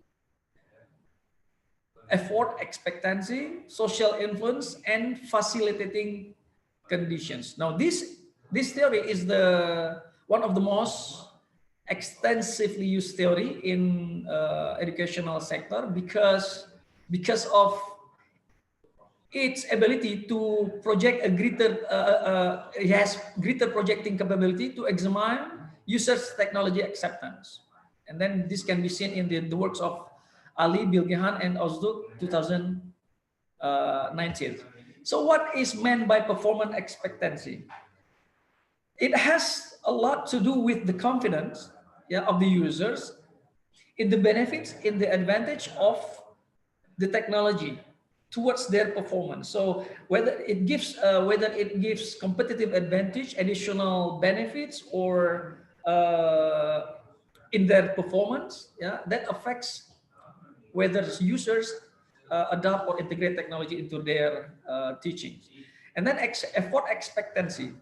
effort expectancy, social influence, and facilitating conditions. Now, this theory is the one of the most extensively used theory in educational sector because of its ability to project a greater, it has greater projecting capability to examine users' technology acceptance. And then this can be seen in the works of Ali, Bilgehan, and Ozduk 2019. So what is meant by performance expectancy? It has a lot to do with the confidence, yeah, of the users in the benefits, in the advantage of the technology towards their performance. So whether it gives competitive advantage, additional benefits, or in their performance, yeah, that affects whether users adopt or integrate technology into their teaching. And then effort expectancy.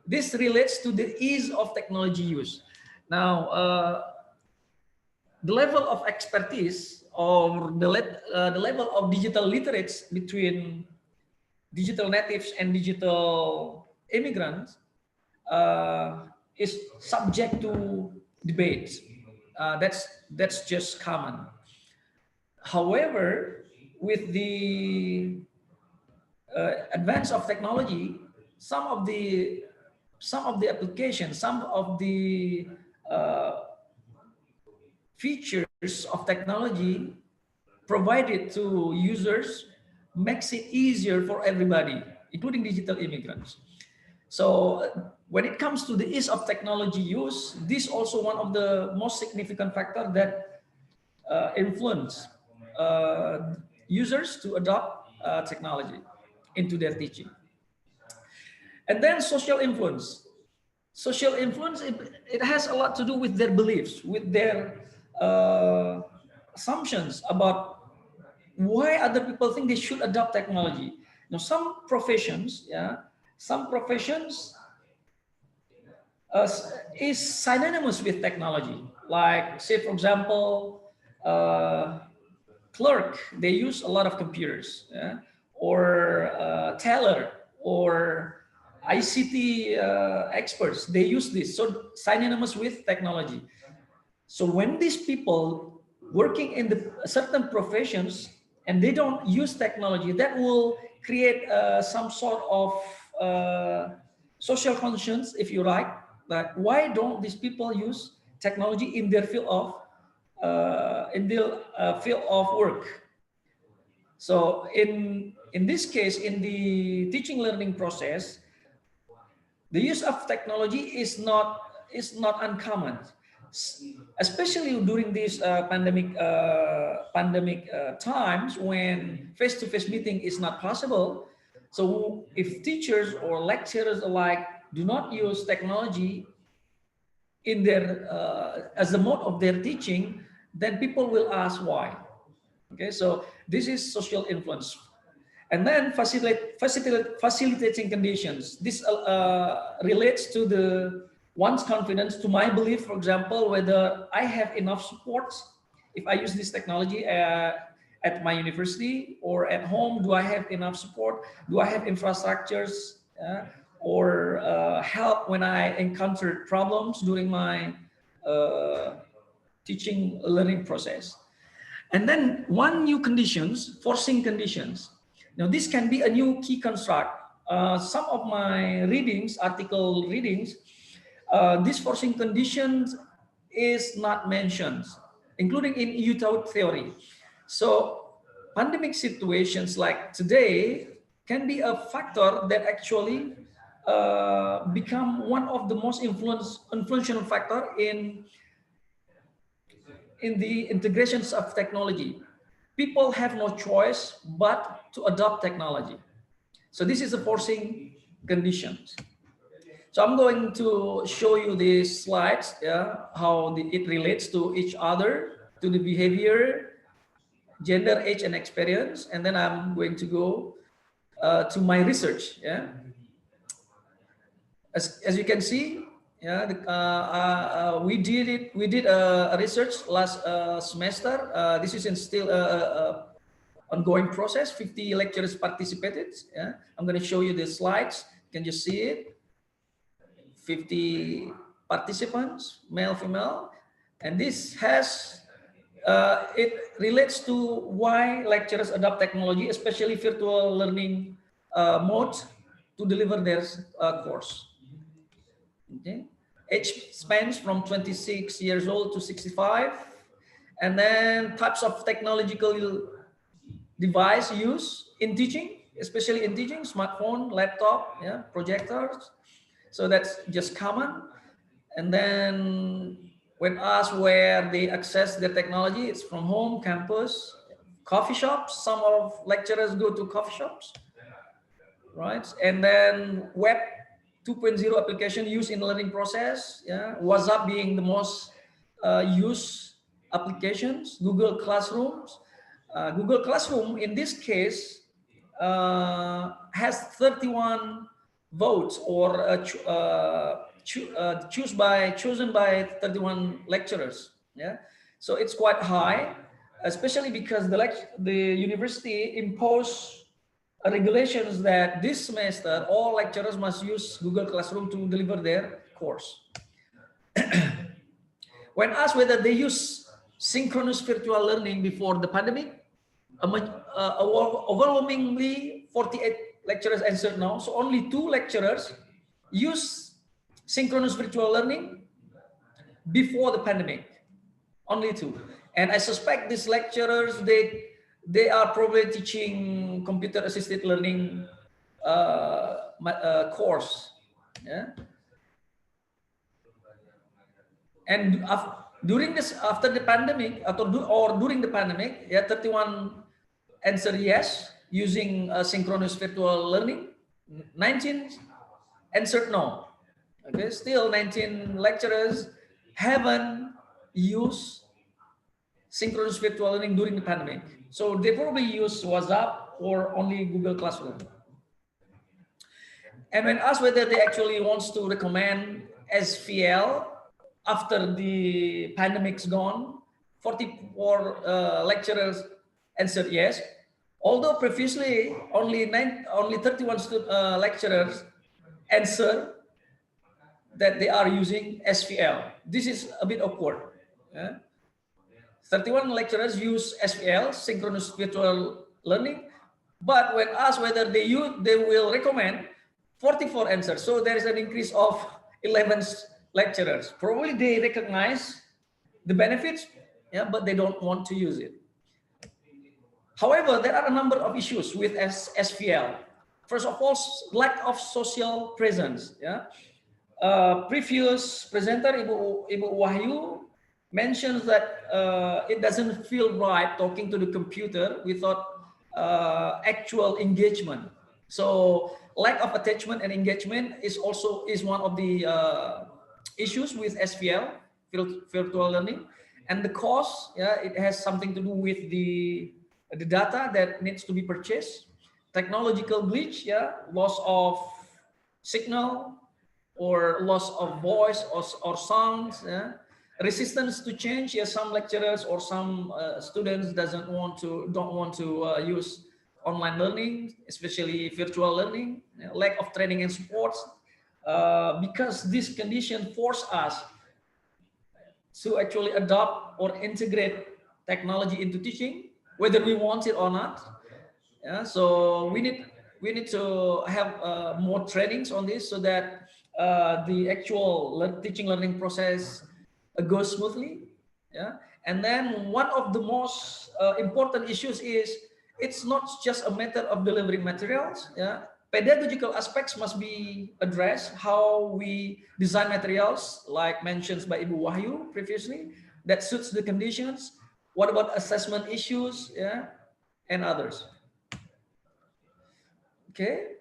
This relates to the ease of technology use. Now, the level of expertise or the level of digital literacy between digital natives and digital immigrants is subject to debate. That's just common. However, with the advance of technology, some of the applications, some of the features of technology provided to users makes it easier for everybody, including digital immigrants. So when it comes to the ease of technology use, this is also one of the most significant factors that influence users to adopt technology into their teaching. And then social influence. Social influence, it has a lot to do with their beliefs, with their assumptions about why other people think they should adopt technology. Now, some professions is synonymous with technology. Like, say, for example, clerk, they use a lot of computers, yeah? Or teller, or ICT experts, they use this. So synonymous with technology. So when these people working in the certain professions and they don't use technology, that will create some sort of social conscience, if you like. Like, why don't these people use technology in their field of work? So in this case, in the teaching learning process, the use of technology is not uncommon, especially during these pandemic times when face-to-face meeting is not possible. So if teachers or lecturers alike do not use technology in their as the mode of their teaching, then people will ask why. Okay, so this is social influence. And then facilitating conditions. This relates to the one's confidence, to my belief, for example, whether I have enough support if I use this technology at my university or at home. Do I have enough support? Do I have infrastructures or help when I encounter problems during my teaching learning process? And then one new conditions, forcing conditions. Now this can be a new key construct. Some of my readings, article readings, this forcing conditions is not mentioned, including in youth theory. So pandemic situations like today can be a factor that actually become one of the most influential factor in the integrations of technology. People have no choice but to adopt technology. So this is a forcing conditions. So I'm going to show you these slides, how it relates to each other, to the behavior, gender, age, and experience. And then I'm going to go to my research. As you can see, we did a research last semester. This is in still ongoing process. 50 lecturers participated. I'm going to show you the slides. You can just see it. 50 participants, male, female, and this has it relates to why lecturers adopt technology, especially virtual learning mode, to deliver their course. Okay. Age spans from 26 years old to 65, and then types of technological device use in teaching, especially in teaching: smartphone, laptop, projectors. So that's just common. And then when asked where they access the technology, it's from home, campus, coffee shops. Some of lecturers go to coffee shops, right? And then web 2.0 application used in learning process. WhatsApp being the most used applications. Google Classrooms. Google Classroom in this case has 31 votes, or chosen by 31 lecturers. So it's quite high, especially because the university imposed regulations that this semester all lecturers must use Google Classroom to deliver their course. When asked whether they use synchronous virtual learning before the pandemic, overwhelmingly 48 lecturers answered no. So only 2 lecturers use synchronous virtual learning before the pandemic. Only 2. And I suspect these lecturers, they are probably teaching computer-assisted learning course. And after the pandemic, or during the pandemic, 31 answer yes, using synchronous virtual learning. 19 answered no. Okay, still 19 lecturers haven't used synchronous virtual learning during the pandemic. So they probably use WhatsApp or only Google Classroom. And when asked whether they actually wants to recommend SVL after the pandemic's gone, 44 lecturers answered yes. Although previously only 31 lecturers answered that they are using SVL. This is a bit awkward. 31 lecturers use SVL, synchronous virtual learning, but when asked whether they will recommend, 44 answers. So there is an increase of 11 lecturers. Probably they recognize the benefits, but they don't want to use it. However, there are a number of issues with SVL. first of all, lack of social presence. Yeah, previous presenter Ibu Wahyu mentions that it doesn't feel right talking to the computer without actual engagement. So lack of attachment and engagement is one of the issues with SVL, virtual learning. And the cost, yeah, it has something to do with the data that needs to be purchased, technological glitch, yeah, loss of signal or loss of voice or sounds, yeah. Resistance to change. Yes, some lecturers or some students don't want to use online learning, especially virtual learning. Yeah, lack of training and support, because this condition force us to actually adopt or integrate technology into teaching, whether we want it or not. Yeah, so we need to have more trainings on this so that the actual teaching learning process goes smoothly. Yeah, and then one of the most important issues is it's not just a matter of delivering materials. Yeah, pedagogical aspects must be addressed. How we design materials, like mentioned by Ibu Wahyu previously, that suits the conditions. What about assessment issues? Yeah, and others. Okay,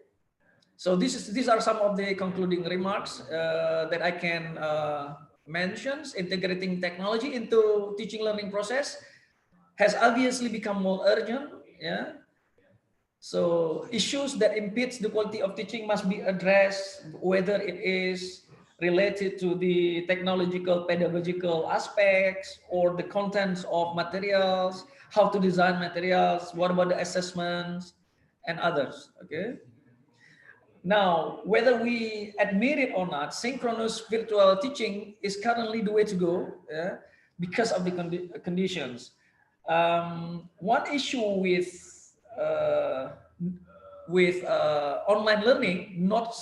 so these are some of the concluding remarks that I can mention. Integrating technology into teaching learning process has obviously become more urgent. Yeah, so issues that impedes the quality of teaching must be addressed, whether it is related to the technological pedagogical aspects or the contents of materials, how to design materials, what about the assessments and others. Okay. Now, whether we admit it or not, synchronous virtual teaching is currently the way to go, yeah, because of the conditions. One issue uh, with online learning, not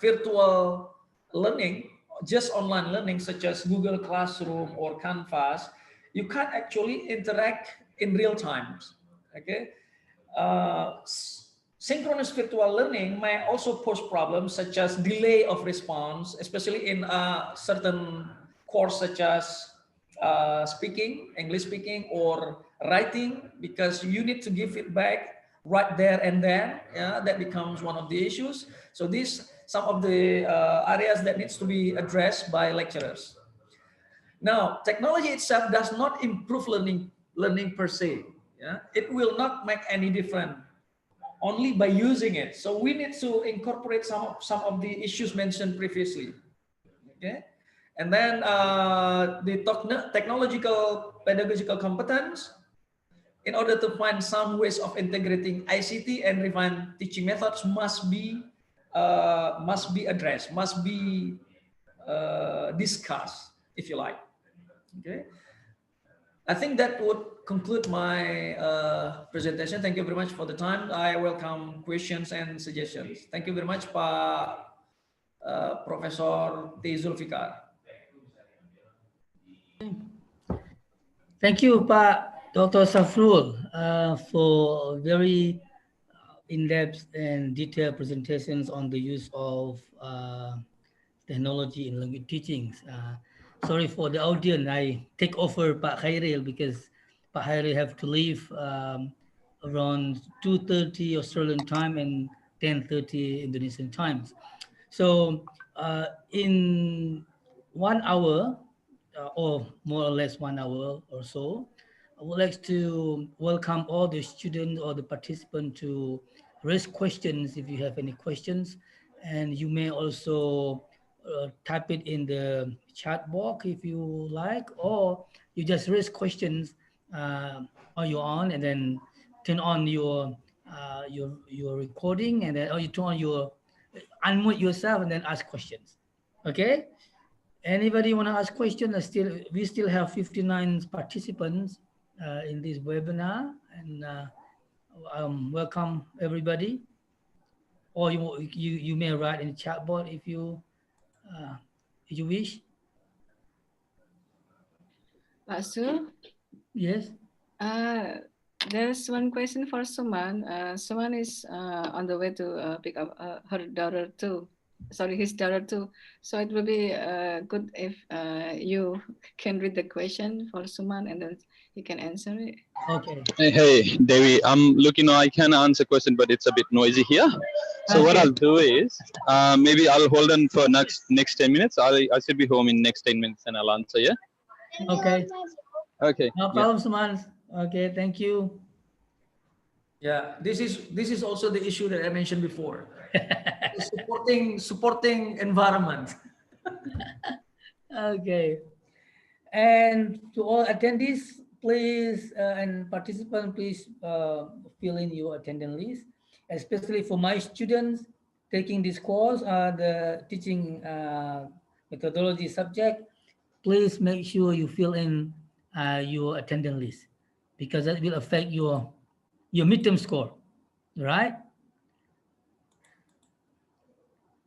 virtual learning, just online learning, such as Google Classroom or Canvas, you can't actually interact in real times. Okay. Uh, Synchronous virtual learning may also pose problems such as delay of response, especially in certain course such as speaking, English speaking, or writing, because you need to give feedback right there and then. Yeah, that becomes one of the issues. So these some of the areas that needs to be addressed by lecturers. Now, technology itself does not improve learning per se. Yeah, it will not make any difference only by using it. So we need to incorporate some of the issues mentioned previously. Okay, and then the technological pedagogical competence, in order to find some ways of integrating ICT and refined teaching methods must be addressed, must be discussed, if you like. Okay, I think that would conclude my presentation. Thank you very much for the time. I welcome questions and suggestions. Thank you very much, Pak Professor T. Zulfikar. Thank you, Pak Dr. Safrul, for very in-depth and detailed presentations on the use of technology in language teachings. Sorry for the audience, I take over Pak Khairil because Pak Khairil have to leave around 2:30 Australian time and 10:30 Indonesian times. So in 1 hour, or more or less 1 hour or so, I would like to welcome all the students or the participants to raise questions if you have any questions. And you may also type it in the chat box if you like, or you just raise questions on your own and then turn on your recording, and then or you turn on your unmute yourself and then ask questions. Okay? Anybody want to ask questions? We still have 59 participants in this webinar, and welcome everybody. Or you may write in the chat box if you wish. Pak Su, Yes. there's one question for Suman. Suman is on the way to pick up her daughter too. Sorry, his daughter too. So it will be good if you can read the question for Suman and then he can answer it. Okay. Hey, Devi, I'm looking. I can answer question, but it's a bit noisy here. So what Okay. I'll do is, maybe I'll hold on for next 10 minutes. I should be home in next 10 minutes, and I'll answer. Yeah. Okay. Okay. No problem, Suman. Okay, thank you. Yeah, this is also the issue that I mentioned before. supporting environment. Okay. And to all attendees, please and participants, please fill in your attendance list, especially for my students taking this course, the teaching methodology subject. Please make sure you fill in your attendance list because that will affect your midterm score, right?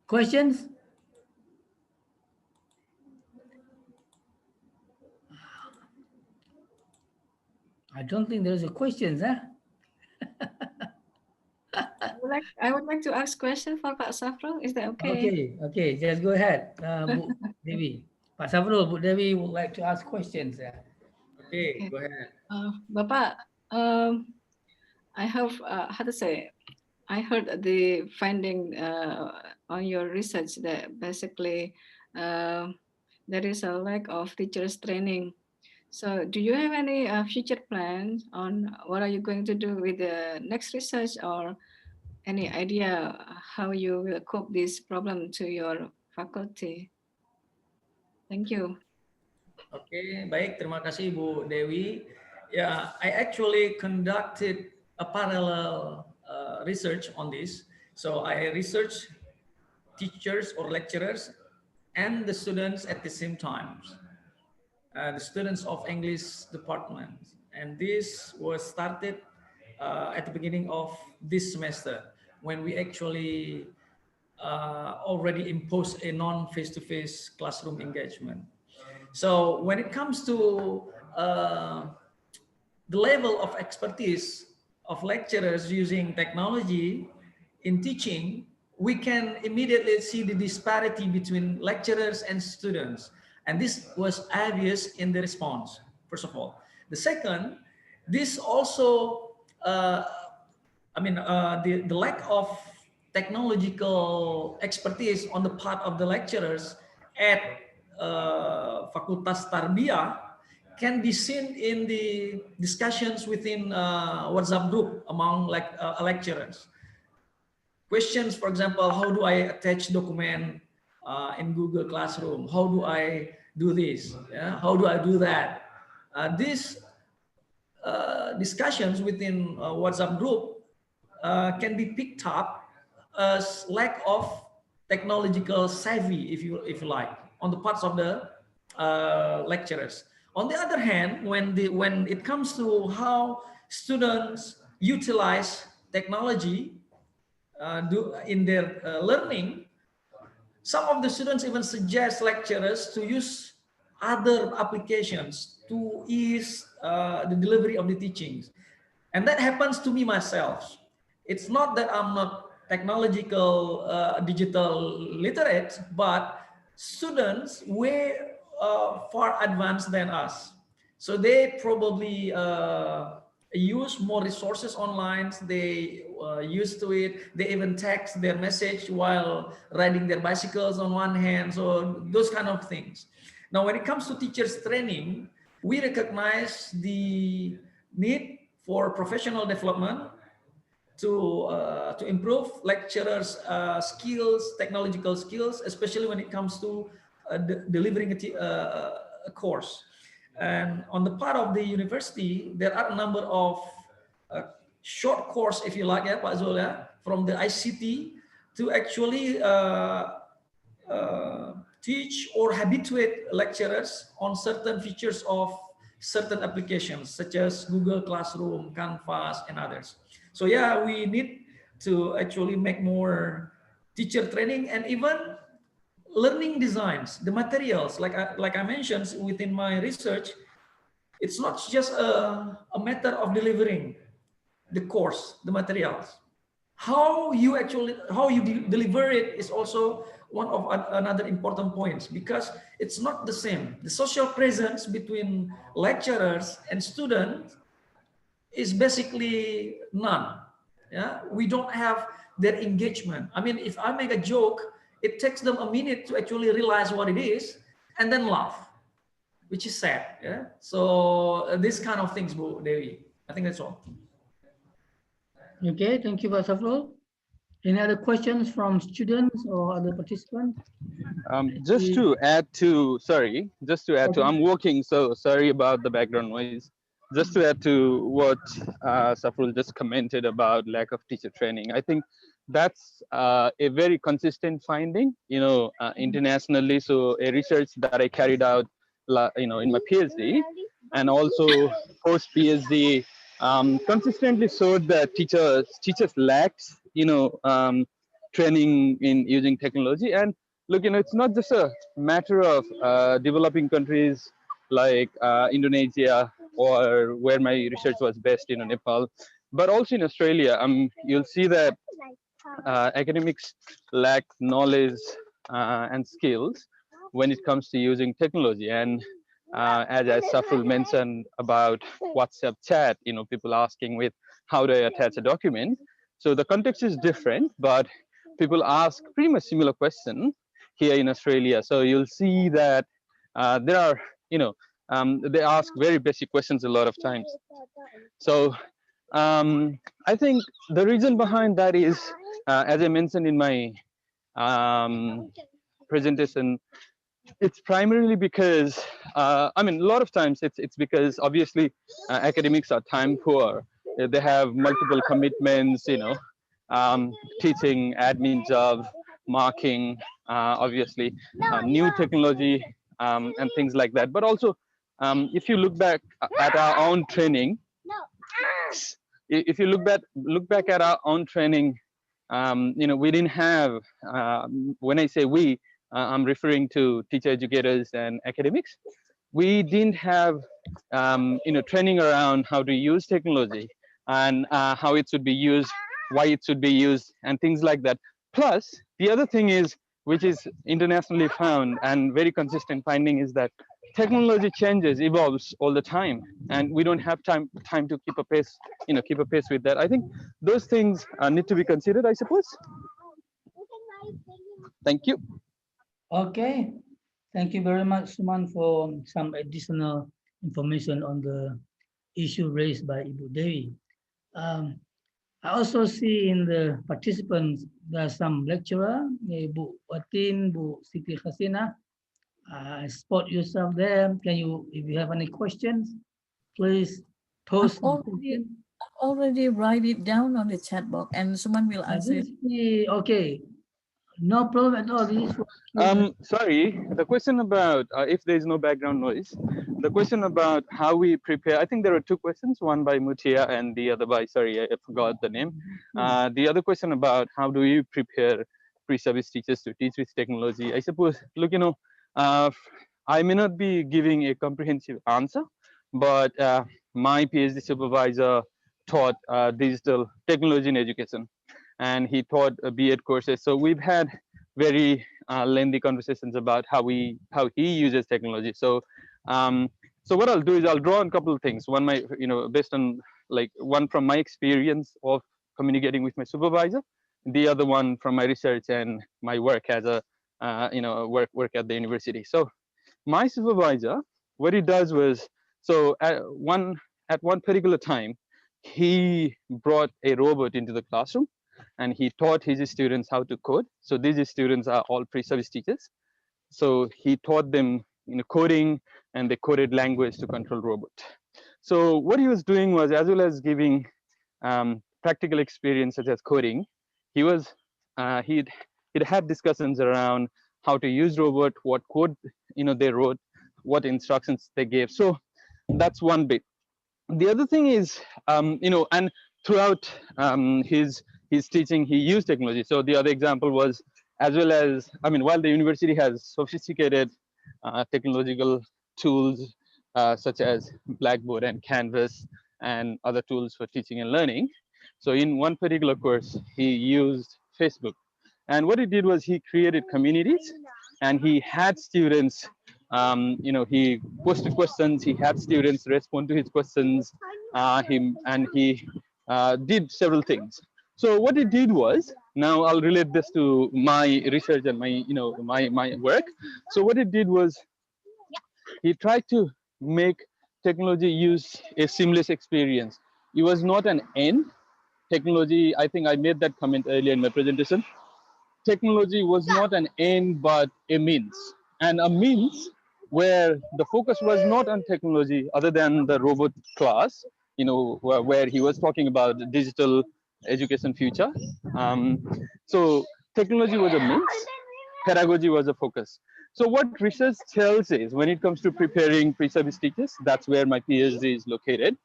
Questions? I don't think there's a questions, huh? I would like to ask question for Pak Safrul. Is that okay? Okay, just go ahead, Bu Devi. Pak Safrul, Bu Devi would like to ask questions. Yeah. Okay, go ahead. Bapak, I have how to say. I heard the finding on your research that basically there is a lack of teachers training. So, do you have any future plans on what are you going to do with the next research, or any idea how you will cope this problem to your faculty? Thank you. Oke, baik. Terima kasih Bu Dewi. Ya, I actually conducted a parallel research on this. So I researched teachers or lecturers and the students at the same time. The students of English department. And this was started at the beginning of this semester when we actually already imposed a non-face-to-face classroom engagement. So when it comes to the level of expertise of lecturers using technology in teaching, we can immediately see the disparity between lecturers and students. And this was obvious in the response, first of all. The second, this also, the lack of technological expertise on the part of the lecturers at Fakultas Tarbiyah can be seen in the discussions within WhatsApp group among lecturers. Questions, for example, how do I attach document in Google Classroom? How do I do this? Yeah? How do I do that? These discussions within WhatsApp group can be picked up as lack of technological savvy, if you like, on the parts of the lecturers. On the other hand, when it comes to how students utilize technology in their learning, some of the students even suggest lecturers to use other applications to ease the delivery of the teachings. And that happens to me myself. It's not that I'm not technological, digital literate, but students were far advanced than us. So they probably use more resources online. They used to it. They even text their message while riding their bicycles on one hand. So those kind of things. Now, when it comes to teachers training, we recognize the need for professional development to improve lecturers' skills, technological skills, especially when it comes to delivering a course. And on the part of the university, there are a number of short course, if you like, yeah, Pak Zul, yeah, from the ICT to actually teach or habituate lecturers on certain features of certain applications, such as Google Classroom, Canvas, and others. So yeah, we need to actually make more teacher training and even learning designs, the materials, like I mentioned within my research, it's not just a matter of delivering the course, the materials. How you deliver it is also one of another important points, because it's not the same. The social presence between lecturers and students is basically none. Yeah, we don't have their engagement. I mean, if I make a joke, it takes them a minute to actually realize what it is and then laugh, which is sad. Yeah, so this kind of things, Bu Dewi. I think that's all. Okay, thank you, Pak Safrul. Any other questions from students or other participants? Just to add to, I'm working, so sorry about the background noise. Just to add to what Safrul just commented about lack of teacher training, I think that's a very consistent finding, internationally. So a research that I carried out, in my PhD, and also post PhD, consistently showed that teachers lacked, training in using technology. And look, it's not just a matter of developing countries like Indonesia, or where my research was based, Nepal, but also in Australia. You'll see that academics lack knowledge and skills when it comes to using technology. And as Safrul mentioned about WhatsApp chat, people asking with, how do I attach a document? So the context is different, but people ask pretty much similar questions here in Australia. So you'll see that there are, they ask very basic questions a lot of times. So I think the reason behind that is, as I mentioned in my presentation, it's primarily because, a lot of times it's because obviously academics are time poor. They have multiple commitments, teaching, admin job, marking, obviously new technology, and things like that. But also, if you look back at our own training, if you look back at our own training, we didn't have, when I say we, I'm referring to teacher educators and academics. We didn't have, training around how to use technology, and how it should be used, why it should be used, and things like that. Plus, the other thing is, which is internationally found and very consistent finding, is that technology changes, evolves all the time, and we don't have time to keep a pace, with that. I think those things need to be considered, I suppose. Thank you. Okay, thank you very much, Suman, for some additional information on the issue raised by Ibu Dewi. I also see in the participants there are some lecturer, Bu Watin, Bu Siti Hasina. Spot yourself there. Can you, if you have any questions, please post. I've already write it down on the chat box, and someone will answer. Okay, no problem at all. Sorry, the question about if there is no background noise, the question about how we prepare, I think there are two questions, one by Mutia and the other by, sorry, I forgot the name. The other question about how do you prepare pre-service teachers to teach with technology. I suppose, look, I may not be giving a comprehensive answer, but my PhD supervisor taught digital technology in education, and he taught B.Ed courses. So we've had very lengthy conversations about how he uses technology. So so what I'll do is I'll draw on a couple of things. One, based on one from my experience of communicating with my supervisor, the other one from my research and my work as a work at the university. So my supervisor, what he does was, so at one particular time, he brought a robot into the classroom, and he taught his students how to code. So these students are all pre-service teachers. So he taught them coding, and they coded language to control robot. So what he was doing was, as well as giving practical experience such as coding, he'd had discussions around how to use robot, what code they wrote, what instructions they gave. So that's one bit. The other thing is, and throughout his teaching, he used technology. So the other example was, as well as, while the university has sophisticated technological tools such as Blackboard and Canvas, and other tools for teaching and learning. So in one particular course, he used Facebook. And what he did was he created communities, and he had students, he posted questions, he had students respond to his questions, he did several things. So what he did was, now I'll relate this to my research and my work. So what he did was he tried to make technology use a seamless experience. It was not an end. Technology, I think I made that comment earlier in my presentation. Technology was not an end, but a means. And a means where the focus was not on technology other than the robot class, where he was talking about the digital education future. So technology was a means, pedagogy was a focus. So what research tells is when it comes to preparing pre-service teachers, that's where my PhD is located.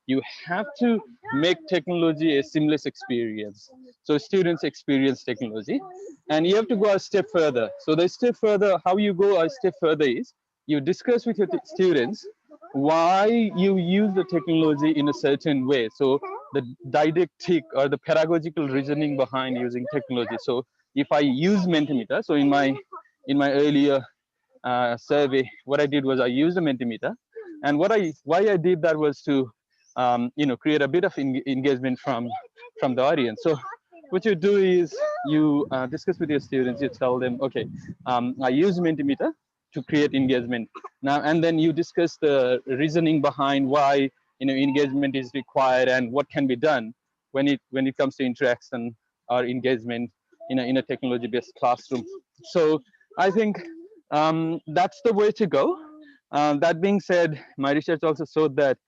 You have to make technology a seamless experience. So students experience technology, and you have to go a step further. So the step further, how you go a step further is you discuss with your students why you use the technology in a certain way. So the didactic or the pedagogical reasoning behind using technology. So if I use Mentimeter, so in my earlier survey, what I did was I used a Mentimeter, and why I did that was to create a bit of engagement from the audience. So what you do is you discuss with your students. You tell them, okay, I use Mentimeter to create engagement now, and then you discuss the reasoning behind why engagement is required and what can be done when it comes to interaction or engagement in a technology-based classroom. So I think that's the way to go. That being said, my research also showed that,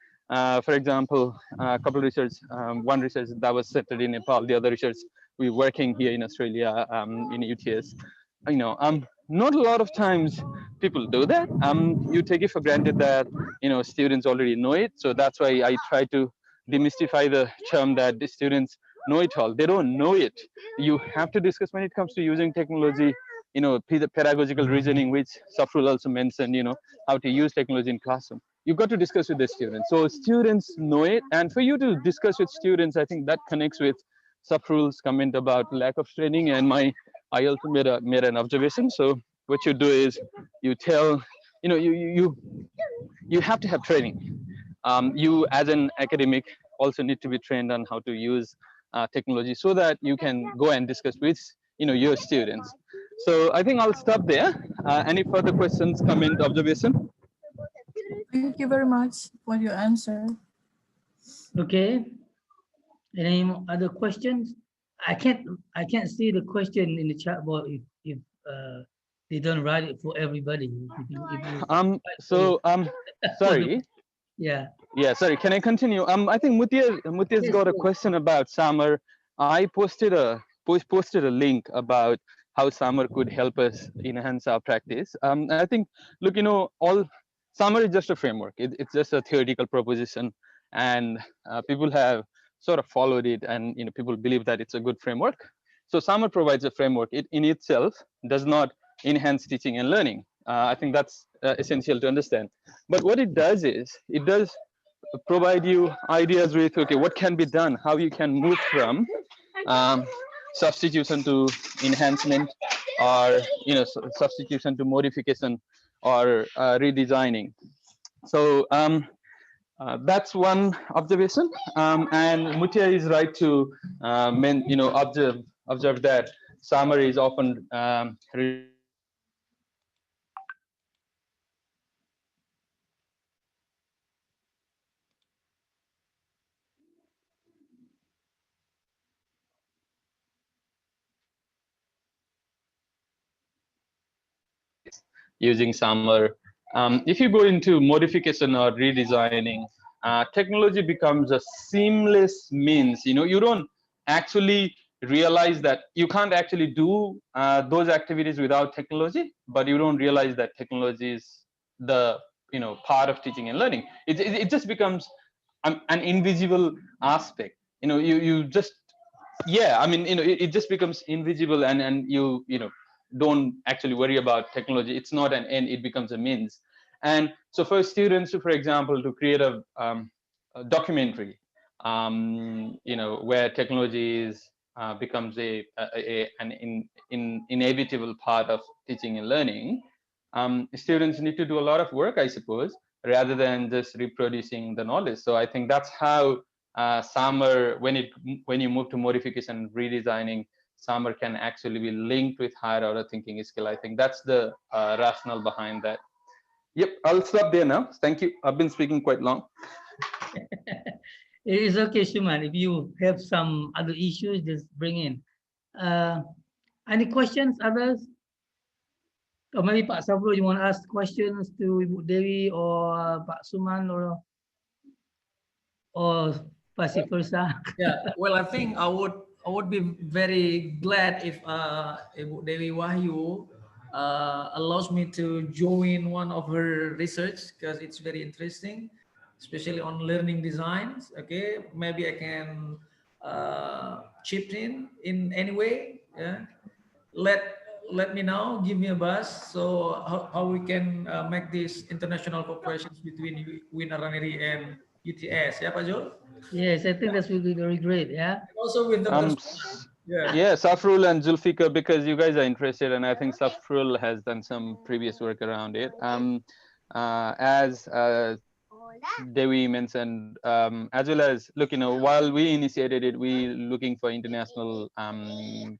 for example, a couple of research, one research that was centered in Nepal, the other research we're working here in Australia, in UTS. Not a lot of times people do that. You take it for granted that students already know it. So that's why I try to demystify the term that the students know it all. They don't know it. You have to discuss when it comes to using technology. The pedagogical reasoning, which Safrul also mentioned. How to use technology in classroom. You've got to discuss with the students. So students know it, and for you to discuss with students, I think that connects with Safrul's comment about lack of training, and I also made an observation. So what you do is you tell, you have to have training. You as an academic also need to be trained on how to use technology so that you can go and discuss with your students. So I think I'll stop there. Any further questions, comment, observation? Thank you very much for your answer. Okay. Any other questions? I can't see the question in the chat box if they don't write it for everybody. Sorry. Yeah. Yeah, sorry. Can I continue? I think Mutia's got a question about Samar. I posted a link about how Samar could help us enhance our practice. I think, look, all Samar is just a framework. It's just a theoretical proposition, and people have sort of followed it, and people believe that it's a good framework. So Samar provides a framework. It in itself does not enhance teaching and learning. I think that's essential to understand. But what it does is it does provide you ideas with, okay, what can be done, how you can move from substitution to enhancement, or substitution to modification, or redesigning. So that's one observation, and Mutia is right to observe that summary is often using Summer. If you go into modification or redesigning, technology becomes a seamless means. You don't actually realize that you can't actually do those activities without technology, but you don't realize that technology is the part of teaching and learning. It just becomes an invisible aspect. You just, yeah, I mean, it just becomes invisible, and you don't actually worry about technology. It's not an end, it becomes a means. And so for students, for example, to create a documentary, where technology becomes an inevitable part of teaching and learning, students need to do a lot of work, I suppose, rather than just reproducing the knowledge. So I think that's how summer, when you move to modification and redesigning, summer can actually be linked with higher order thinking skill. I think that's the rationale behind that. Yep, I'll stop there now. Thank you. I've been speaking quite long. It is okay, Shuman. If you have some other issues, just bring in. Any questions, others? Or maybe Pak Safrul, you want to ask questions to Ibu Dewi or Pak Suman or vice versa? Yeah, well, I think I would be very glad if Ibu Dewi Wahyu allows me to join one of her research, because it's very interesting, especially on learning designs. Okay, maybe I can chip in any way. Yeah, let me know, give me a buzz, so how we can make these international cooperations between Win Araneri and UTS. Yeah, Pak Jul? Yes, I think that will be very great. Yeah. Also with Dr. Yeah, Safrul and Zulfikar, because you guys are interested, and I think Safrul has done some previous work around it. As Devi mentioned, as well as, look, while we initiated it, we looking for international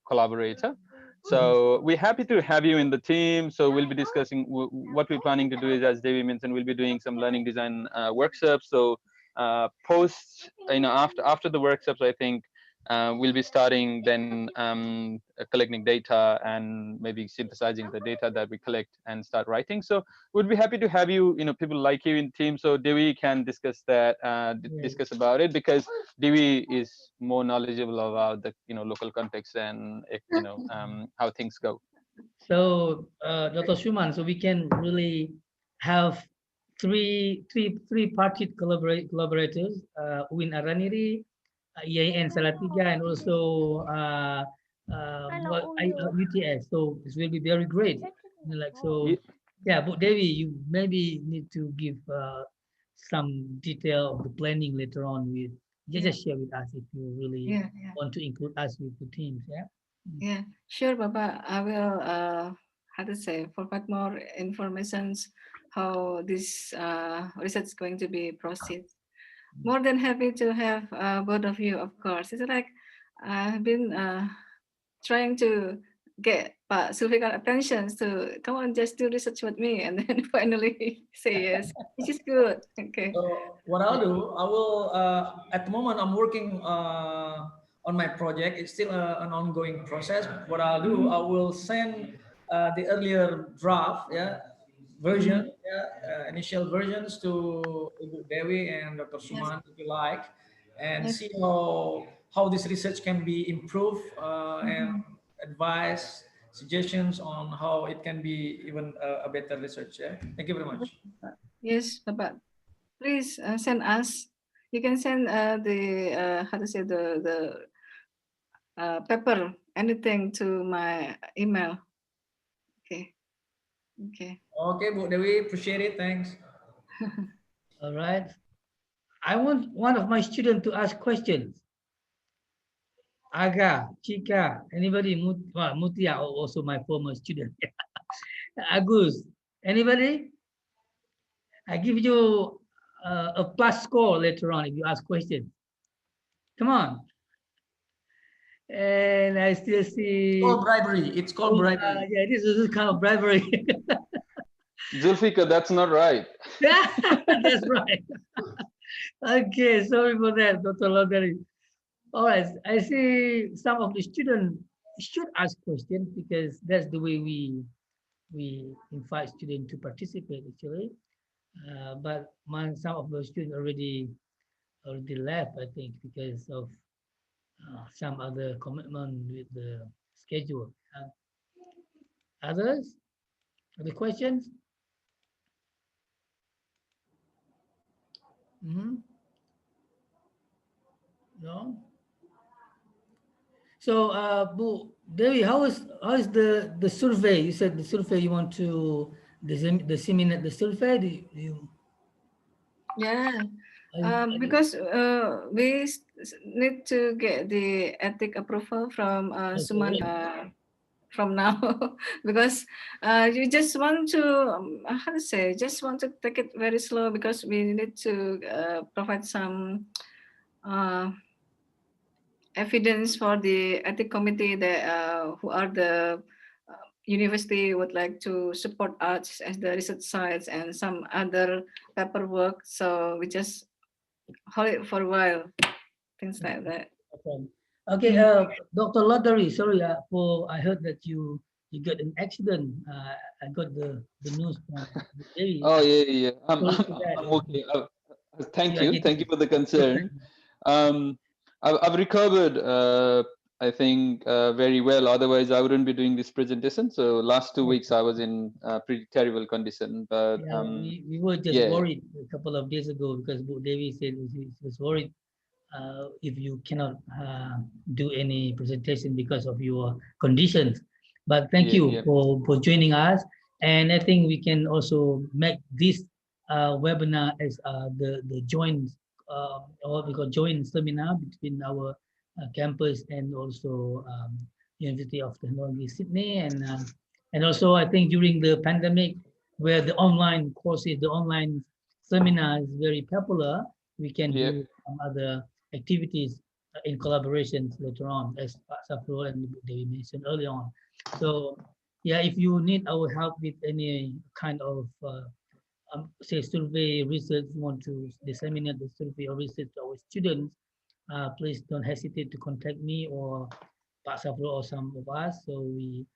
collaborator. So we're happy to have you in the team. So we'll be discussing what we're planning to do is, as Devi mentioned, we'll be doing some learning design workshops. So post, after the workshops, I think we'll be starting then collecting data and maybe synthesizing the data that we collect and start writing. So we'd be happy to have you, people like you in team, so Devi can discuss that, discuss about it, because Devi is more knowledgeable about the local context and how things go. So Dr. Shuman, so we can really have three party collaborators, Win Araniri, EIN Salatiga, and also UTS. So this will be very great. Yeah, but Devi, you maybe need to give some detail of the planning later on. Just share with us if you really want to include us with the teams. Yeah. Yeah, sure, Baba. I will provide more informations how this research is going to be proceed. More than happy to have both of you, of course. It's like I've been trying to get Pak Sulfikar attention to come on, just do research with me, and then finally say yes, which is good. Okay. So what I'll do, I will, at the moment I'm working on my project. It's still an ongoing process. What I'll do, I will send the earlier draft, version, initial versions to Ibu Dewi and Dr. Suman, if you like, and see how this research can be improved and advice, suggestions on how it can be even a better research. Yeah, thank you very much. Yes, Bapak. Please send us. You can send the paper, anything to my email. Okay. Okay. Okay, Bu Dewi, appreciate it. Thanks. All right. I want one of my students to ask questions. Aga, Chika, anybody? Mutia, also my former student. Agus, anybody? I give you a plus score later on if you ask questions. Come on. And I still see. It's called bribery. It's called bribery. Yeah, this is kind of bribery. Zulfikar, that's not right. That's right. Okay, sorry for that, Dr. Lodari. All right, I see some of the students should ask questions because that's the way we invite students to participate actually. But some of those students already left, I think, because of some other commitment with the schedule. Others? Other questions? No. So, Bu Devi, how is the survey? You said the survey you want to disseminate the survey. Do you... Yeah. Because we need to get the ethic approval from Suman from now, because you just want to how to say, just want to take it very slow, because we need to provide some evidence for the ethic committee that who are the university would like to support us as the research sites and some other paperwork. So we just hold it for a while, things like that. Okay, Dr. Lottery, sorry, I heard that you got an accident. I got the news from Devi. Oh yeah. I'm okay. Thank you for the concern. I've recovered. I think very well. Otherwise, I wouldn't be doing this presentation. So last 2 weeks I was in pretty terrible condition. But yeah, we were just worried a couple of days ago, because Devi said she was worried if you cannot do any presentation because of your conditions. But thank you for joining us. And I think we can also make this webinar as the joint, or we call joint seminar between our campus and also University of Technology Sydney. And also I think during the pandemic, where the online courses, the online seminar is very popular, we can do some other activities in collaboration later on, as Safrul and Devi mentioned early on. So yeah, if you need our help with any kind of say survey research, you want to disseminate the survey or research to our students, please don't hesitate to contact me or Pak Safrul or some of us, so we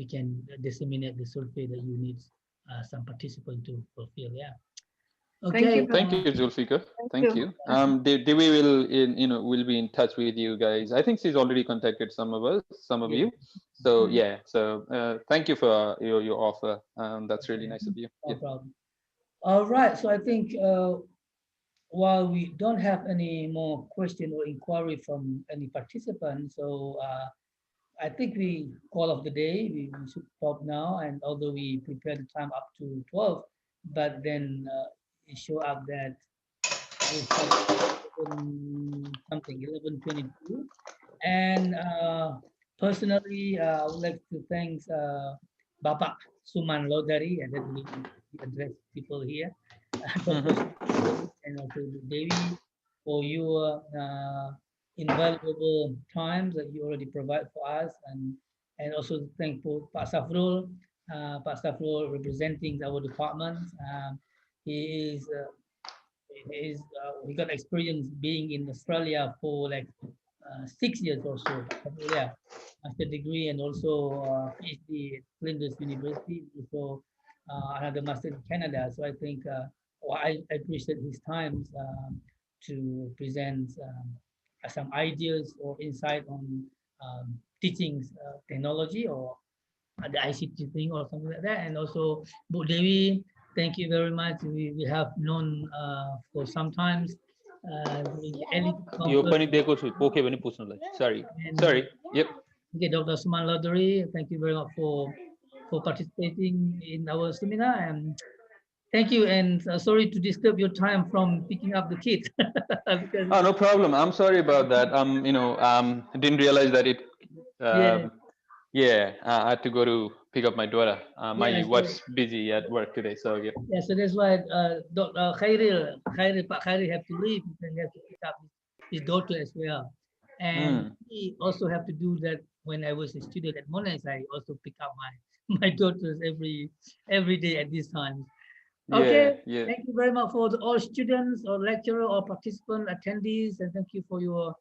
can disseminate the survey that you need some participant to fulfill. Yeah. Okay. Thank you, Zulfikar. Thank you. Devi will be in touch with you guys. I think she's already contacted some of you. So yeah. So thank you for your offer. That's really nice of you. No problem. All right. So I think while we don't have any more question or inquiry from any participants, so I think we call of the day. We should stop now. And although we prepared the time up to 12, but then it show up that we start something 11:22. And personally, I would like to thank Bapak Suman Lodari, and that we address people here, and also Devi, for your invaluable time that you already provide for us, and also thank for Pak Safrul, representing our department. He we got experience being in Australia for like 6 years or so. Yeah, master degree and also PhD at Flinders University, also another master in Canada. So I think I appreciate his time to present some ideas or insight on teaching technology or the ICT thing or something like that. And also Bu Dewi, thank you very much. We have known for some times. Sorry. Yep. Okay, Dr. Suman Lodari, thank you very much for participating in our seminar, and thank you. And sorry to disturb your time from picking up the kids. Oh, no problem. I'm sorry about that. I didn't realize that it. I had to go to pick up my daughter. My wife's busy at work today, so yeah. Yeah, so that's why Dr. Pak Khairil have to leave, and he has to pick up his daughter as well. And he also have to do that when I was a student at Monash. I also pick up my daughters every day at this time. Okay, thank you very much for all students or lecturer or participant attendees, and thank you for your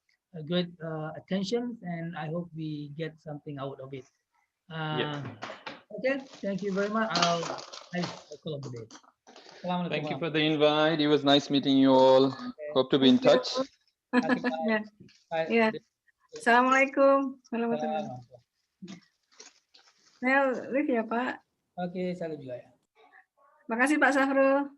great attention, and I hope we get something out of it. Okay, thank you very much. I'll call up the day. Thank you for the invite. It was nice meeting you all. Hope to be in touch. Yeah. Assalamualaikum. Saya live ya Pak. Oke, saya juga ya. Makasih Pak Safrul.